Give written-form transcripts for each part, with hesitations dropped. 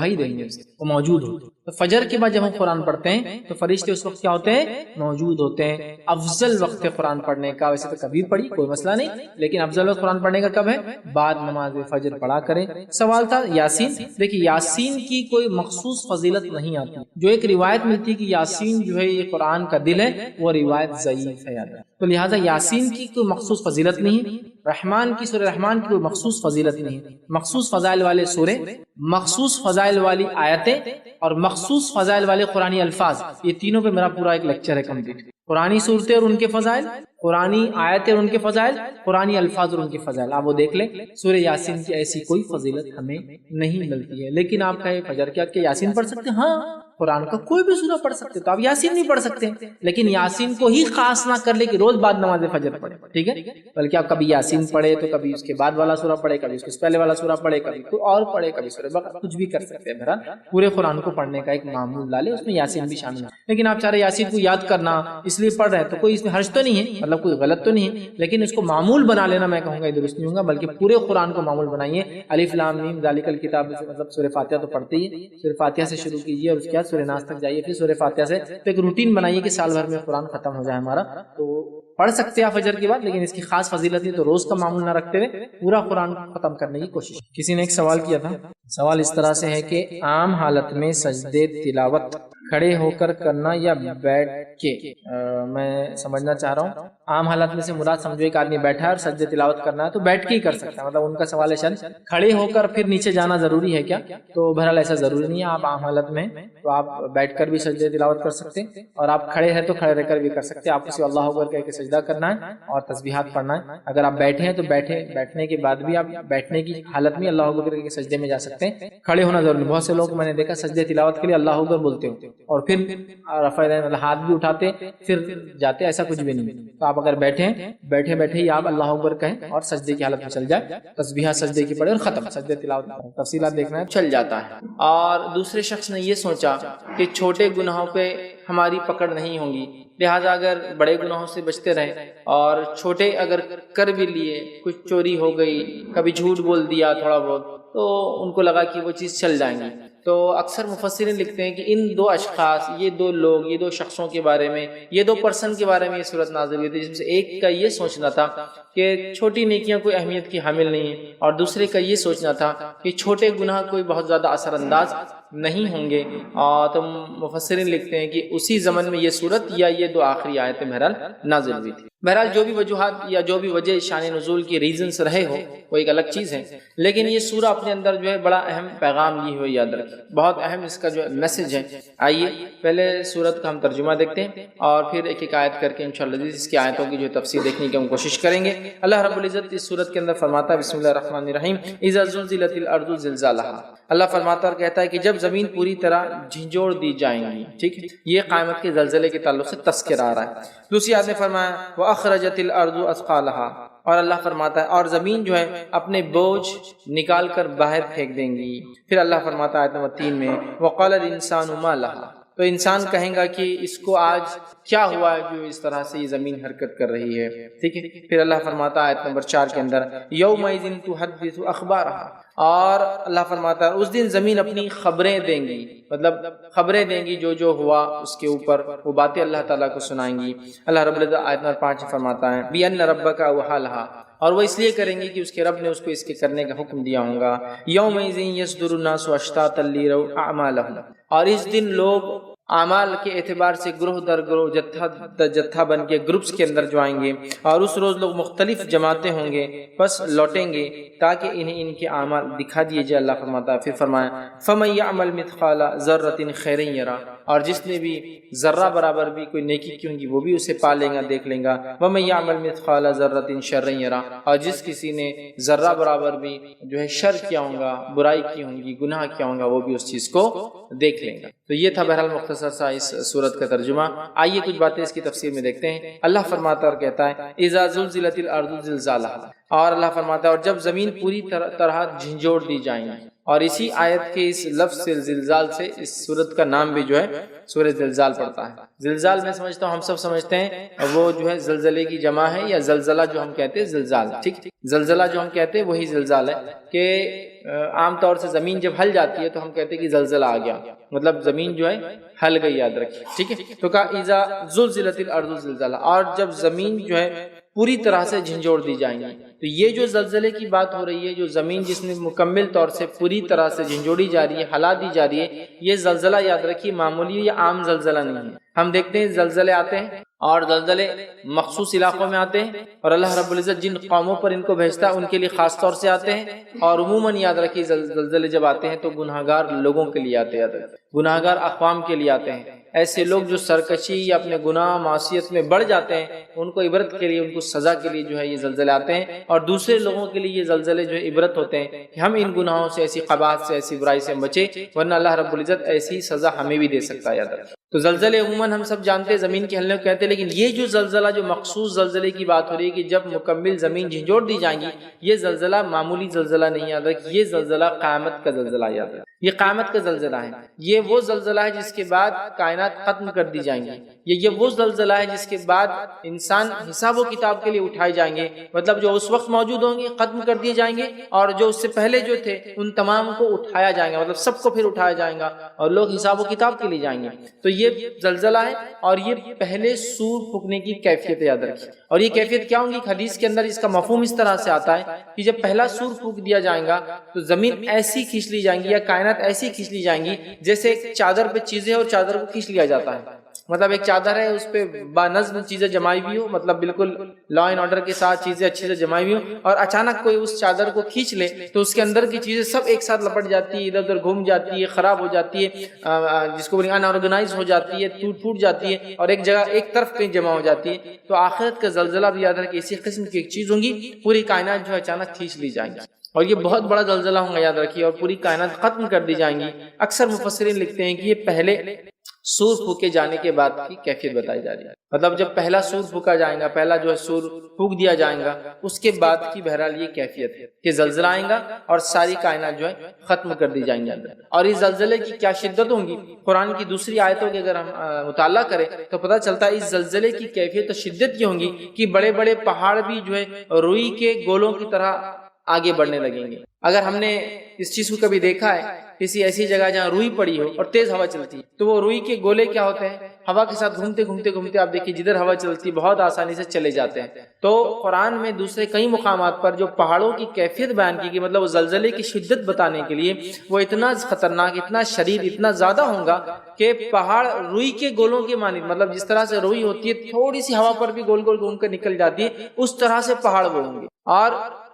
وہی دیں گے، وہ موجود ہوتے ہیں۔ تو فجر کے بعد جب ہم قرآن پڑھتے ہیں تو فرشتے اس وقت کیا ہوتے ہیں؟ موجود ہوتے ہیں۔ افضل وقت قرآن پڑھنے کا، ویسے تو کبھی پڑھی کوئی مسئلہ نہیں، لیکن افضل وقت قرآن پڑھنے کا کب ہے؟ بعد نماز فجر پڑھا کریں۔ سوال تھا یاسین، دیکھیے یاسین کی کوئی مخصوص فضیلت نہیں آتی، جو ایک روایت ملتی کہ یاسین جو ہے یہ قرآن کا دل ہے، وہ روایت ضعیف ہے، تو لہٰذا یاسین کی کوئی مخصوص فضیلت نہیں۔ رحمان کی سورہ رحمان کی کوئی مخصوص فضیلت نہیں۔ مخصوص فضائل والے سورے، مخصوص فضائل والی آیتیں اور مخصوص فضائل والے قرآنی الفاظ، یہ تینوں پہ میرا پورا ایک لیکچر ہے کمپلیٹ۔ قرآنی صورتیں اور ان کے فضائل، قرآنی آیتیں اور ان کے فضائل، قرآنی الفاظ اور ان کے فضائل، آپ وہ دیکھ لیں۔ سورہ یاسین کی ایسی کوئی فضیلت ہمیں نہیں ملتی ہے، لیکن آپ کہیں فجر کیا کہ یاسین پڑھ سکتے ہیں؟ ہاں، قرآن کا کوئی بھی سورہ پڑھ سکتے، تو آپ یاسین نہیں پڑھ سکتے، لیکن یاسین کو ہی خاص نہ کر لے کہ روز بعد نماز فجر پڑھے، ٹھیک ہے؟ بلکہ آپ کبھی یاسین پڑھے تو کبھی اس کے بعد والا سورہ پڑھے، کبھی اس کے پہلے والا سورہ پڑھے، کبھی کوئی اور پڑھے، کبھی سورہ بقرہ، کچھ بھی کر سکتے ہیں۔ بہرحال پورے قرآن کو پڑھنے کا ایک معمول ڈالے، اس میں یاسین بھی شامل ہے۔ لیکن آپ چاہ رہے یاسین کو یاد کرنا اس لیے پڑھ رہے ہیں تو کوئی اس میں حرج تو نہیں ہے، مطلب کوئی غلط تو نہیں ہے، لیکن اس کو معمول بنا لینا میں کہوں گا یہ درست نہیں ہوگا، بلکہ پورے قرآن کو معمول بنائیے۔ الف لام میم ذالک الکتاب، مطلب سورہ فاتحہ تو پڑھتے ہی ہے، سورہ فاتحہ سے شروع کیجیے اور اس کے بعد سورہ ناس تک جائیے، پھر سورہ فاتحہ سے تو ایک روٹین بنائیے کہ سال بھر میں قرآن ختم ہو جائے ہمارا۔ تو پڑھ سکتے ہیں فجر کے بعد، لیکن اس کی خاص فضیلت نہیں، تو روز کا معمول نہ رکھتے ہوئے پورا قرآن ختم کرنے کی کوشش۔ کسی نے ایک سوال کیا تھا، سوال اس طرح سے ہے کہ عام حالت میں سجدے تلاوت کھڑے ہو کر کرنا یا بیٹھ کے؟ میں سمجھنا چاہ رہا ہوں عام حالت میں سے مراد سمجھو ایک آدمی بیٹھا ہے اور سجدے تلاوت کرنا ہے تو بیٹھ کے ہی کر سکتا ہے، مطلب ان کا سوال ہے شاید کھڑے ہو کر پھر نیچے جانا ضروری ہے کیا؟ تو بہرحال ایسا ضروری نہیں ہے، آپ عام حالت میں تو آپ بیٹھ کر بھی سجدے تلاوت کر سکتے ہیں، اور آپ کھڑے ہیں تو کھڑے رہ کر بھی کر سکتے ہیں۔ آپ کو اللہ اکبر کہہ کے سجدہ کرنا ہے اور تسبیحات پڑھنا ہے۔ اگر آپ بیٹھے ہیں تو بیٹھنے کے بعد بھی آپ بیٹھنے کی حالت میں اللہ اکبر کہہ کے سجدے میں جا سکتے ہیں، کھڑے ہونا ضروری۔ بہت سے لوگ میں نے دیکھا سجدے تلاوت کے لیے اللہ اکبر بولتے ہوتے اور پھر رفع ہاتھ بھی اٹھاتے پھر جاتے، ایسا کچھ بھی نہیں۔ تو آپ اگر بیٹھے ہی آپ اللہ اکبر کہیں اور سجدے کی حالت میں چل جائے، تسبیحات سجدے کی پڑھے اور ختم، سجدے تلاوت تفصیلات دیکھنا ہے چل جاتا ہے۔ اور دوسرے شخص نے یہ سوچا کہ چھوٹے گناہوں پہ ہماری پکڑ نہیں ہوگی، لہٰذا اگر بڑے گناہوں سے بچتے رہیں اور چھوٹے اگر کر بھی لیے، کچھ چوری ہو گئی، کبھی جھوٹ بول دیا تھوڑا بہت، تو ان کو لگا کہ وہ چیز چل جائیں گی۔ تو اکثر مفسرین لکھتے ہیں کہ ان دو اشخاص، یہ دو لوگ، یہ دو شخصوں کے بارے میں، یہ دو پرسن کے بارے میں یہ صورت نازل ہوئی تھی، جس میں سے ایک کا یہ سوچنا تھا کہ چھوٹی نیکیاں کوئی اہمیت کی حامل نہیں ہیں، اور دوسرے کا یہ سوچنا تھا کہ چھوٹے گناہ کوئی بہت زیادہ اثر انداز نہیں ہوں گے۔ تو مفسرین لکھتے ہیں کہ اسی زمن میں یہ صورت یا یہ دو آخری آیتیں بہرحال نازل ہوئی تھی۔ بہرحال جو بھی وجوہات یا جو بھی وجہ شان نزول کی ریزنز رہے ہو وہ ایک الگ چیز ہے، لیکن یہ سورہ اپنے اندر جو ہے بڑا اہم پیغام لی ہوئی، یاد رکھیں بہت اہم اس کا جو میسج ہے۔ آئیے پہلے سورت کا ہم ترجمہ دیکھتے ہیں اور پھر ایک ایک آیت کر کے انشاءاللہ اس کی آیتوں کی جو تفسیر دیکھنے کی ہم کوشش کریں گے۔ اللہ رب العزت اس سورت کے اندر فرماتا ہے بسم اللہ الرحمن الرحیم اذا زلزلت الارض زلزالها، اللہ فرماتا اور کہتا ہے کہ جب زمین پوری طرح جھنجھوڑ دی جائیں گی، ٹھیک ہے، یہ قیامت کے زلزلے کے تعلق سے تذکرہ آ رہا ہے۔ دوسری آیت میں فرمایا وَأَخْرَجَتِ الْأَرْضُ أَثْقَالَهَا، اور اللہ فرماتا ہے اور زمین جو ہے اپنے بوجھ نکال کر باہر پھینک دیں گی۔ پھر اللہ فرماتا ہے آیت نمبر 3 میں وَقَالَ الْإِنسَانُ مَا لَهَا، تو انسان کہیں گا کہ اس کو آج کیا ہوا ہے جو اس طرح سے یہ زمین حرکت کر رہی ہے، ٹھیک ہے۔ پھر اللہ فرماتا ہے آیت نمبر 4 کے اندر یومئذ تحدث اخبارها، اور اللہ فرماتا ہے اس دن زمین اپنی خبریں دیں گی، مطلب خبریں دیں گی جو ہوا اس کے اوپر، وہ باتیں اللہ تعالیٰ کو سنائیں گی۔ اللہ رب العزت آیت نمبر 5 میں فرماتا ہے بِأَنَّ رَبَّكَ أَوْحَىٰ لَهَا، اور وہ اس لیے کریں گے کہ اس کے رب نے اس کو اس کے کرنے کا حکم دیا ہوگا۔ یومئذ یصدر الناس اشتاتا لیروا اعمالهم، اور اس دن لوگ اعمال کے اعتبار سے گروہ در گروہ، جتھا بن کے گروپس کے اندر جو آئیں گے، اور اس روز لوگ مختلف جماعتیں ہوں گے، بس لوٹیں گے تاکہ انہیں ان کے اعمال دکھا دیے جائے۔ اللہ فرماتا ہے پھر فرمایا فَمَن يَعْمَلْ مِثْقَالَ ذَرَّةٍ خَيْرًا يَرَهُ، اور جس نے بھی ذرہ برابر بھی کوئی نیکی کی ہوگی وہ بھی اسے پا لے گا، دیکھ لیں گا۔ وَمَن يَعْمَلْ مِثْقَالَ ذَرَّةٍ شَرًّا يَرَهُ، اور جس کسی نے ذرہ برابر بھی جو ہے شر کیا ہوگا، برائی کی ہوگی، گناہ کیا ہوگا، وہ بھی اس چیز کو دیکھ لیں گا۔ تو یہ تھا بہرحال مختصر سا اس سورت کا ترجمہ۔ آئیے کچھ باتیں اس کی تفسیر میں دیکھتے ہیں۔ اللہ فرماتا اور کہتا ہے اذا زلزلت الارض زلزالها، اور اللہ فرماتا ہے اور جب زمین پوری طرح جھنجھوڑ دی جائیں گی، اور اسی آیت کے اس لفظ سے زلزال سے اس سورت کا نام بھی جو ہے سورۃ زلزال پڑتا ہے۔ زلزال میں سمجھتا ہوں ہم سب سمجھتے ہیں وہ جو ہے زلزلے کی جمع ہے، یا زلزلہ جو ہم کہتے ہیں زلزال، ٹھیک، زلزلہ جو ہم کہتے ہیں وہی زلزال ہے، کہ عام طور سے زمین جب ہل جاتی ہے تو ہم کہتے ہیں کہ زلزلہ آ گیا، مطلب زمین جو ہے ہل گئی، یاد رکھیے، ٹھیک ہے۔ تو کہا اذا زلزلت الارض زلزالہ، اور جب زمین جو ہے پوری طرح سے جھنجھوڑ دی جائیں گی۔ تو یہ جو زلزلے کی بات ہو رہی ہے، جو زمین جس میں مکمل طور سے پوری طرح سے جھنجھوڑی جا رہی ہے، ہلا دی جا رہی ہے، یہ زلزلہ یاد رکھیے معمولی یا عام زلزلہ نہیں ہے۔ ہم دیکھتے ہیں زلزلے آتے ہیں اور زلزلے مخصوص علاقوں میں آتے ہیں، اور اللہ رب العزت جن قوموں پر ان کو بھیجتا ہے ان کے لیے خاص طور سے آتے ہیں، اور عموماً یاد رکھیے زلزلے جب آتے ہیں تو گناہگار لوگوں کے لیے آتے ہیں، گناہگار اقوام کے لیے آتے ہیں۔ ایسے لوگ جو سرکشی یا اپنے گناہ معصیت میں بڑھ جاتے ہیں، ان کو عبرت کے لیے، ان کو سزا کے لیے جو ہے یہ زلزلے آتے ہیں، اور دوسرے لوگوں کے لیے یہ زلزلے جو ہے عبرت ہوتے ہیں کہ ہم ان گناہوں سے، ایسی قباحت سے، ایسی برائی سے بچیں، ورنہ اللہ رب العزت ایسی سزا ہمیں بھی دے سکتا ہے، یاد رکھیں۔ تو زلزلے عموماً ہم سب جانتے ہیں زمین کے ہلنے کو کہتے ہیں، لیکن یہ جو زلزلہ جو مخصوص زلزلے کی بات ہو رہی ہے کہ جب مکمل زمین جھنجھوڑ دی جائیں گی، یہ زلزلہ معمولی زلزلہ نہیں، یاد رکھیں، یہ زلزلہ قیامت کا زلزلہ، یاد رکھیں، یہ قیامت کا زلزلہ ہے۔ یہ وہ زلزلہ ہے جس کے بعد کائنات ختم کر دی جائیں گی، یہ وہ زلزلہ ہے جس کے بعد انسان حساب و کتاب کے لیے اٹھائے جائیں گے، مطلب جو اس وقت موجود ہوں گے ختم کر دیے جائیں گے، اور جو اس سے پہلے جو تھے ان تمام کو اٹھایا جائے گا، مطلب سب کو پھر اٹھایا جائے گا اور لوگ حساب و کتاب کے لیے جائیں گے۔ تو یہ زلزلہ ہے، اور یہ پہلے سور پھونکنے کی کیفیت یاد رکھیں، اور یہ کیفیت کیا ہوگی؟ حدیث کے اندر اس کا مفہوم اس طرح سے آتا ہے کہ جب پہلا سور پھونک دیا جائے گا تو زمین ایسی کھینچ لی جائیں گی، یا کائنات ایسی کھینچ لی جائیں گی جیسے ایک چادر پہ چیزیں اور چادر کو کھینچ لیا جاتا ہے، مطلب ایک چادر ہے اس پہ بانظم چیزیں جمائی ہوئی ہو، مطلب بالکل لا اینڈ آرڈر کے ساتھ چیزیں اچھے سے جمائی ہوئی ہو، اور اچانک کوئی اس چادر کو کھینچ لے تو اس کے اندر کی چیزیں سب ایک ساتھ لپٹ جاتی ہے، ادھر ادھر گھوم جاتی ہے، خراب ہو جاتی ہے، جس کو بولیں ان آرگنائز ہو جاتی ہے، ٹوٹ جاتی ہے، اور ایک جگہ ایک طرف کہیں جمع ہو جاتی ہے۔ تو آخرت کا زلزلہ بھی یاد رکھیں اسی قسم کی ایک چیز ہوگی، پوری کائنات جو ہے اچانک کھینچ لی جائیں گی، اور یہ بہت بڑا زلزلہ ہوگا، یاد رکھیے، اور پوری کائنات ختم کر دی جائیں گی۔ اکثر مفسرین لکھتے ہیں کہ یہ پہلے سور پھونکے جانے کے بعد کی کیفیت بتائی جا رہی ہے، مطلب جب پہلا سور پھونکا جائے گا، پہلا جو ہے سور پھونک دیا جائے گا، اس کے بعد کی بہرحال یہ کیفیت ہے کہ زلزلہ آئے گا اور ساری کائنات جو ہے ختم کر دی جائیں گی۔ اور اس زلزلے کی کیا شدت ہوں گی، قرآن کی دوسری آیتوں کے اگر ہم مطالعہ کریں تو پتہ چلتا ہے اس زلزلے کی کیفیت و شدت یہ ہوں گی کہ بڑے بڑے پہاڑ بھی جو ہے روئی کے گولوں کی طرح آگے بڑھنے لگیں گے۔ اگر ہم نے اس چیز کو کبھی دیکھا ہے کسی ایسی جگہ جہاں روئی پڑی ہو اور تیز ہوا چلتی ہے، تو وہ روئی کے گولے کیا ہوتے ہیں، ہوا کے ساتھ گھومتے گھومتے گھومتے آپ دیکھیے جدھر ہوا چلتی بہت آسانی سے چلے جاتے ہیں۔ تو قرآن میں دوسرے کئی مقامات پر جو پہاڑوں کی کیفیت بیان کی گئی، مطلب وہ زلزلے کی شدت بتانے کے لیے وہ اتنا خطرناک، اتنا شدید، اتنا زیادہ ہوگا کہ پہاڑ روئی کے گولوں کے مانند، مطلب جس طرح سے روئی ہوتی ہے تھوڑی سی ہوا پر بھی گول گول گھوم کر نکل جاتی ہے، اس طرح سے پہاڑ وہ ہوں گے، اور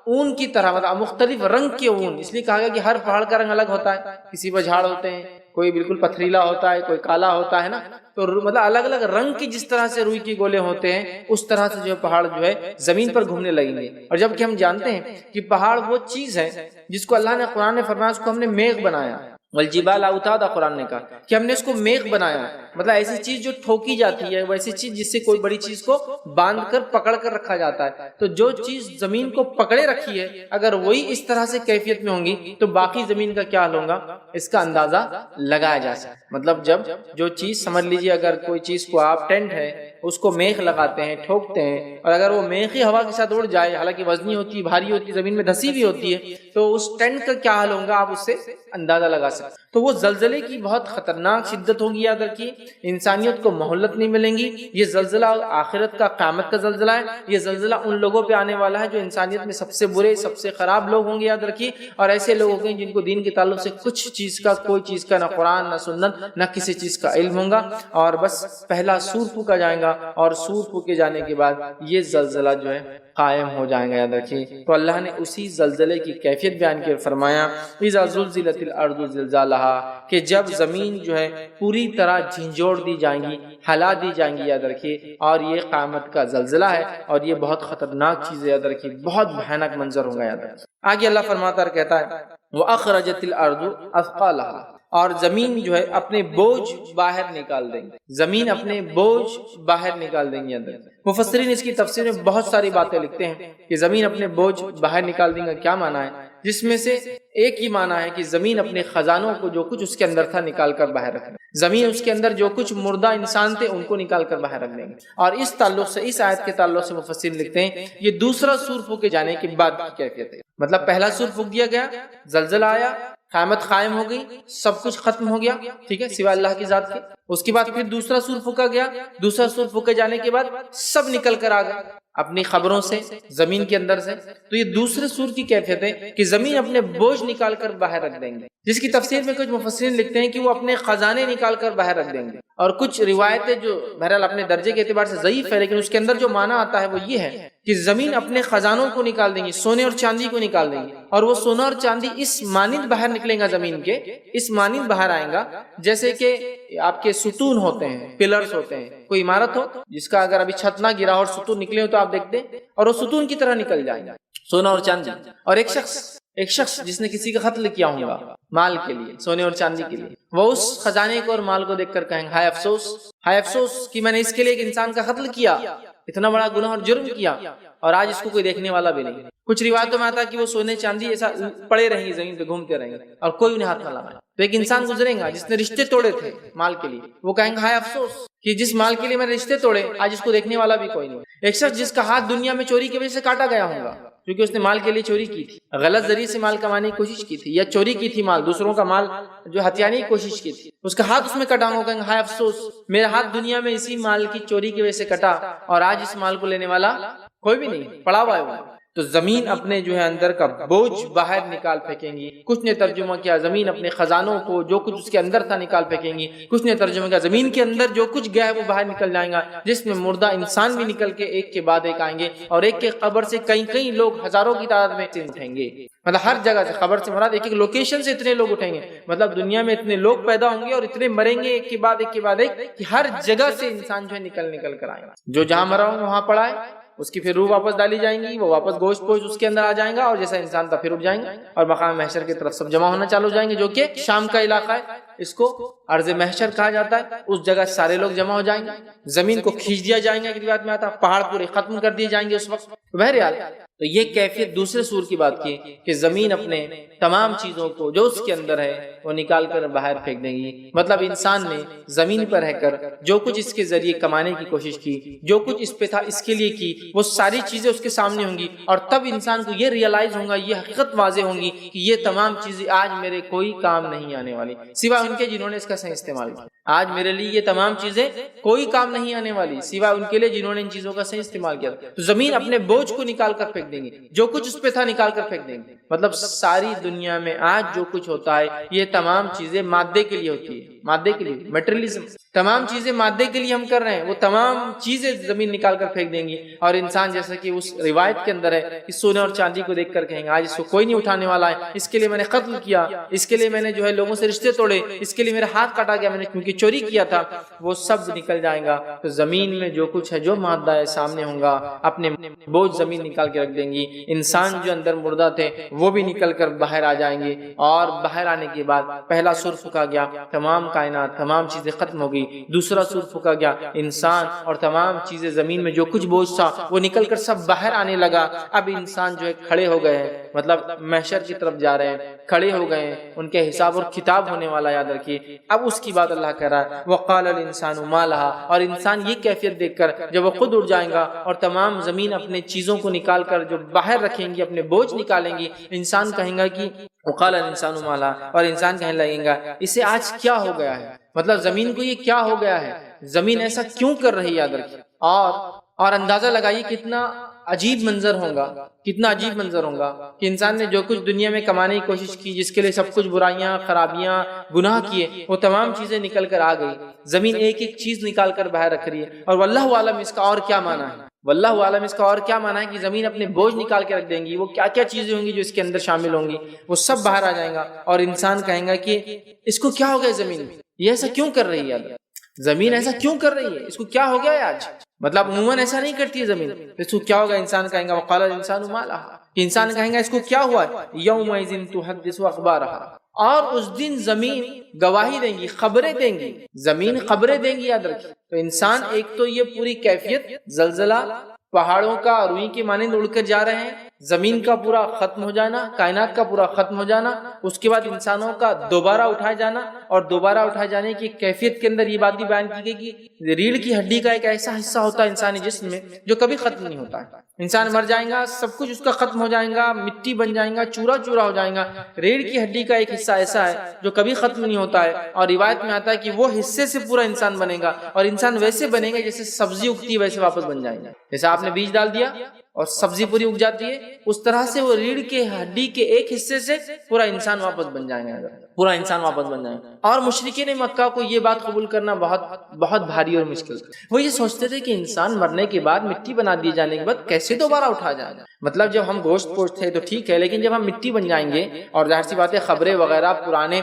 اون کی طرح، مطلب مختلف رنگ کے اون، اس لیے کہا گیا کہ ہر پہاڑ کا رنگ الگ ہوتا ہے، کسی پر جھاڑ ہوتے ہیں، کوئی بالکل پتھریلا ہوتا ہے، کوئی کالا ہوتا ہے نا، تو مطلب الگ الگ رنگ کی جس طرح سے روئی کے گولے ہوتے ہیں اس طرح سے جو پہاڑ جو ہے زمین پر گھومنے لگیں گے۔ اور جبکہ ہم جانتے ہیں کہ پہاڑ وہ چیز ہے جس کو اللہ نے قرآن نے فرمایا اس کو ہم نے میغ بنایا، والجبال اوتادا، قرآن نے کہا کہ ہم نے اس کو میغ بنایا، مطلب ایسی چیز جو ٹھوکی جاتی ہے، ویسی چیز جس سے کوئی بڑی چیز کو باندھ کر پکڑ کر رکھا جاتا ہے۔ تو جو چیز زمین کو پکڑے رکھی ہے اگر وہی اس طرح سے کیفیت میں ہوں گی تو باقی زمین کا کیا حال ہوگا، اس کا اندازہ لگایا جا سکتا ہے۔ مطلب جب جو چیز سمجھ لیجئے، اگر کوئی چیز کو آپ ٹینٹ ہے اس کو میخ لگاتے ہیں، ٹھوکتے ہیں، اور اگر وہ میخ ہی ہوا کے ساتھ اڑ جائے، حالانکہ وزنی ہوتی ہے، بھاری ہوتی ہے، زمین میں دھسی بھی ہوتی ہے، تو اس ٹینٹ کا کیا حال ہوگا آپ اس سے اندازہ لگا سکتے۔ تو وہ زلزلے کی بہت خطرناک شدت ہوگی، یاد رکھیے، انسانیت کو مہلت نہیں ملیں گی۔ یہ زلزلہ آخرت کا، قیامت کا زلزلہ ہے۔ یہ زلزلہ ان لوگوں پہ آنے والا ہے جو انسانیت میں سب سے برے، سب سے خراب لوگ ہوں گے، یاد رکھیے، اور ایسے لوگ ہوں گے جن کو دین کے تعلق سے کچھ چیز کا، کوئی چیز کا، نہ قرآن نہ سنت نہ کسی چیز کا علم ہوگا، اور بس پہلا سور پھونکا جائے گا، اور سور پھونکے جانے کے بعد یہ زلزلہ جو ہے قائم ہو جائیں گا، یاد رکھیے۔ تو اللہ نے اسی زلزلے کی کیفیت بیان کی، فرمایا اذا زلزلت الارض زلزالها، کہ جب زمین جو ہے پوری طرح جھنجھوڑ دی جائیں گی، ہلا دی جائیں گی، یاد رکھیے، اور یہ قیامت کا زلزلہ ہے، اور یہ بہت خطرناک چیز ہے، یاد رکھیے، بہت بھیانک منظر ہوگا، یاد رکھیے۔ آگے اللہ فرماتا ہے، کہتا ہے وَأَخْرَجَتِ الْأَرْضُ أَثْقَالَهَا، اور زمین جو ہے اپنے بوجھ باہر نکال دیں گے، زمین اپنے بوجھ باہر نکال دیں گے۔ مفسرین اس کی تفسیر میں بہت ساری باتیں لکھتے ہیں کہ زمین اپنے بوجھ باہر نکال دیں گے، کیا معنی ہے؟ جس میں سے ایک ہی معنی ہے کہ زمین اپنے خزانوں کو جو کچھ اس کے اندر تھا نکال کر باہر رکھ دیں، زمین اس کے اندر جو کچھ مردہ انسان تھے ان کو نکال کر باہر رکھ دیں گے۔ اور اس تعلق سے، اس آیت کے تعلق سے مفسرین لکھتے ہیں یہ دوسرا سور پھونکے جانے کے بعد کی کیفیت ہے۔ مطلب پہلا سور پھونک دیا گیا، زلزلہ آیا، قیامت قائم ہو گئی، سب کچھ ختم ہو گیا، ٹھیک ہے، سوائے اللہ کی ذات کے۔ اس کے بعد پھر دوسرا سور پھونکا گیا، دوسرا سور پھونکے جانے کے بعد سب نکل کر آ گئے اپنی خبروں سے، زمین کے اندر سے۔ تو یہ دوسرے سور کی کیفیت ہے کہ زمین اپنے بوجھ نکال کر باہر رکھ دیں گے، جس کی تفسیر میں کچھ مفسرین لکھتے ہیں کہ وہ اپنے خزانے نکال کر باہر رکھ دیں گے۔ اور کچھ روایتیں جو بہرحال اپنے درجے کے اعتبار سے ضعیف ہے، لیکن اس کے اندر جو معنی آتا ہے وہ یہ ہے کہ زمین اپنے خزانوں کو نکال دیں گی، سونے اور چاندی کو نکال دیں گی، اور وہ سونا اور چاندی اس مانند باہر نکلے گا، زمین کے اس مانند باہر آئے گا جیسے کہ آپ کے ستون ہوتے ہیں، پلرز ہوتے ہیں، کوئی عمارت ہو جس کا اگر ابھی چھت نہ گرا اور ستون نکلے ہو تو آپ دیکھتے ہیں، اور وہ ستون کی طرح نکل جائیں گا سونا اور چاندی۔ اور ایک شخص جس نے کسی کا قتل کیا ہوگا مال کے لیے، سونے اور چاندی کے لیے، وہ اس خزانے کو اور مال کو دیکھ کر کہیں گے ہائے افسوس، ہائے افسوس کہ میں نے اس کے لیے ایک انسان کا قتل کیا، اتنا بڑا گناہ اور جرم کیا، اور آج اس کو کوئی دیکھنے والا بھی نہیں۔ کچھ روایتوں میں آتا ہے کہ وہ سونے چاندی ایسا پڑے رہیں گے، زمین پہ گھومتے رہیں گے اور کوئی انہیں ہاتھ نہ لگائے۔ تو ایک انسان گزرے گا جس نے رشتے توڑے تھے مال کے لیے، وہ کہیں گے ہائے افسوس کہ جس مال کے لیے میں نے رشتے توڑے آج اس کو دیکھنے والا بھی کوئی نہیں۔ ایک شخص جس کا ہاتھ دنیا میں چوری کی وجہ سے کاٹا گیا ہوگا، کیونکہ اس نے مال کے لیے چوری کی تھی، غلط ذریعے سے مال کمانے کی کوشش کی تھی، یا چوری کی تھی مال، دوسروں کا مال جو ہتھیانے کی کوشش کی تھی، اس کا ہاتھ اس میں کٹا ہوگا، ہائے افسوس میرا ہاتھ دنیا میں اسی مال کی چوری کی وجہ سے کٹا اور آج اس مال کو لینے والا کوئی بھی نہیں، پڑا ہوا ہے وہ۔ تو زمین اپنے جو ہے اندر کا بوجھ باہر نکال پھینکیں گی۔ کچھ نے ترجمہ کیا زمین اپنے خزانوں کو جو کچھ اس کے اندر تھا نکال پھینکیں گی، کچھ نے ترجمہ کیا زمین کے اندر جو کچھ گیا ہے وہ باہر نکل جائیں گا، جس میں مردہ انسان بھی نکل کے ایک کے بعد ایک آئیں گے، اور ایک کے قبر سے کئی لوگ ہزاروں کی تعداد میں اٹھیں گے۔ مطلب ہر جگہ سے، خبر سے مراد ایک لوکیشن سے اتنے لوگ اٹھیں گے، مطلب دنیا میں اتنے لوگ پیدا ہوں گے اور اتنے مریں گے ایک کے بعد ایک کہ ہر جگہ سے انسان جو ہے نکل کر آئے گا، جو جہاں مرا ہوں وہاں پڑا ہے، اس کی پھر روح واپس ڈالی جائیں گی، وہ واپس گوشت پوش اس کے اندر آ جائیں گا، اور جیسا انسان تھا پھر اٹھ جائیں گے اور مقام محشر کی طرف سب جمع ہونا چالو ہو جائیں گے، جو کہ شام کا علاقہ ہے، اس کو ارض محشر کہا جاتا ہے۔ اس جگہ سارے لوگ جمع ہو جائیں گے، زمین کو کھینچ دیا جائیں گے، ایک روایت میں آتا ہے پہاڑ پورے ختم کر دیے جائیں گے اس وقت۔ بہرحال تو یہ کیفیت دوسرے سور کی بات کی کہ زمین اپنے تمام چیزوں کو جو اس کے اندر ہے وہ نکال کر باہر پھینک دیں گی۔ مطلب انسان نے زمین پر رہ کر جو کچھ اس کے ذریعے کمانے کی کوشش کی، جو کچھ اس پہ تھا اس کے لیے کی، وہ ساری چیزیں اس کے سامنے ہوں گی، اور تب انسان کو یہ ریئلائز ہوگا، یہ حقیقت واضح ہوں گی کہ یہ تمام چیزیں آج میرے کوئی کام نہیں آنے والی سوائے ان کے جنہوں نے اس کا صحیح استعمال کیا۔ آج میرے لیے یہ تمام چیزیں کوئی کام نہیں آنے والی سوائے ان کے لیے جنہوں نے ان چیزوں کا صحیح استعمال کیا۔ تو زمین اپنے بوجھ کو نکال کر پھینک دیں گے، جو کچھ اس پہ تھا نکال کر پھینک دیں گے۔ مطلب ساری دنیا میں آج جو کچھ ہوتا ہے یہ تمام چیزیں مادے کے لیے ہوتی ہے، مادے کے لیے، میٹریلزم، تمام چیزیں مادے کے لیے ہم کر رہے ہیں، وہ تمام چیزیں زمین نکال کر پھینک دیں گی۔ اور انسان جیسا کہ اس روایت کے اندر ہے کہ سونے اور چاندی کو دیکھ کر کہیں گے آج اس کو کوئی نہیں اٹھانے والا ہے، اس کے لیے میں نے قتل کیا، اس کے لیے میں نے جو ہے لوگوں سے رشتے توڑے، اس کے لیے میرا ہاتھ کاٹا گیا، میں نے کیونکہ چوری کیا تھا، وہ سب نکل جائیں گا۔ تو زمین میں جو کچھ ہے، جو مادہ ہے سامنے ہوگا، اپنے بوجھ زمین نکال کے رکھ دیں گی۔ انسان جو اندر مردہ تھے وہ بھی نکل کر باہر آ جائیں گے، اور باہر آنے کے بعد پہلا سور پھونکا گیا، تمام کائنات، تمام چیزیں ختم ہو گئی۔ دوسرا سور پھونکا گیا، انسان اور تمام چیزیں، زمین میں جو کچھ بوجھ تھا وہ نکل کر سب باہر آنے لگا۔ اب انسان جو ہے کھڑے ہو گئے ہیں، مطلب محشر کی طرف جا رہے ہیں، کھڑے ہو گئے ہیں، ان کے حساب اور کتاب ہونے والا، یاد رکھیے۔ اب اس کی بات اللہ کہہ رہا ہے وقال الانسان ما لها، اور انسان یہ کیفیت دیکھ کر جب وہ خود اٹھ جائیں گا اور تمام زمین اپنے چیزوں کو نکال کر جو باہر رکھیں گی، اپنے بوجھ نکالیں گی، انسان کہیں گا کہ وقال الانسان ما لها، اور انسان کہنے لگیں گا اسے آج کیا ہو گیا ہے، مطلب زمین کو یہ کیا ہو گیا ہے، زمین ایسا کیوں کر رہی ہے، یاد رکھیے۔ اور اندازہ لگائیے کتنا عجیب منظر ہوگا، کتنا عجیب منظر ہوگا کہ انسان نے جو کچھ دنیا میں کمانے کی کوشش کی، جس کے لیے سب کچھ برائیاں، خرابیاں، گناہ کیے، وہ تمام چیزیں نکل کر آ گئی، زمین ایک ایک چیز نکال کر باہر رکھ رہی ہے۔ اور واللہ عالم اس کا اور کیا معنی ہے، واللہ عالم اس کا اور کیا معنی ہے کہ زمین اپنے بوجھ نکال کے رکھ دیں گی، وہ کیا کیا چیزیں ہوں گی جو اس کے اندر شامل ہوں گی، وہ سب باہر آ جائیں گا، اور انسان کہیں گا کہ اس کو کیا ہو گیا، زمین یہ ایسا کیوں کر رہی ہے، زمین ایسا کیوں کر رہی ہے، اس کو کیا ہو گیا ہے آج، مطلب عموماً ایسا نہیں کرتی ہے زمین، اس کو کیا ہوگا، انسان کہیں گا وقال الانسان ما لها، انسان کہیں گا اس کو کیا ہوا ہے، یومئذ تحدث اخبارها، اور اس دن زمین گواہی دیں گی، خبریں دیں گی، زمین خبریں دیں گی، یاد رکھیں۔ تو انسان ایک تو یہ پوری کیفیت، زلزلہ، پہاڑوں کا روئی کے مانند اڑ کر جا رہے ہیں، زمین کا پورا ختم ہو جانا، کائنات کا پورا ختم ہو جانا، اس کے بعد انسانوں کا دوبارہ اٹھائے جانا، اور دوبارہ اٹھائے جانے کی کیفیت کے اندر یہ بات بھی بیان کی گئی کہ ریڑھ کی ہڈی کا ایک ایسا حصہ ہوتا ہے انسانی جسم میں جو کبھی ختم نہیں ہوتا ہے۔ انسان مر جائے گا، سب کچھ اس کا ختم ہو جائے گا، مٹی بن جائے گا، چورا چورا ہو جائے گا۔ ریڑھ کی ہڈی کا ایک حصہ ایسا ہے جو کبھی ختم نہیں ہوتا ہے، اور روایت میں آتا ہے کہ وہ حصے سے پورا انسان بنے گا، اور انسان ویسے بنے گا جیسے سبزی اگتی ہے ویسے واپس بن جائیں گے۔ جیسے آپ نے بیج ڈال دیا اور سبزی پوری اگ جاتی ہے، اس طرح سے وہ ریڑھ کے ہڈی کے ایک حصے سے پورا انسان واپس بن جائے گا، پورا انسان واپس بن جائے گا۔ اور مشرکین مکہ کو یہ بات قبول کرنا بہت بھاری اور مشکل تھا۔ وہ یہ سوچتے تھے کہ انسان مرنے کے بعد، مٹی بنا دیے جانے کے بعد کیسے دوبارہ اٹھا جائے گا؟ مطلب جب ہم گوشت پوشت تھے تو ٹھیک ہے، لیکن جب ہم مٹی بن جائیں گے، اور ظاہر سی بات ہے خبریں وغیرہ پرانے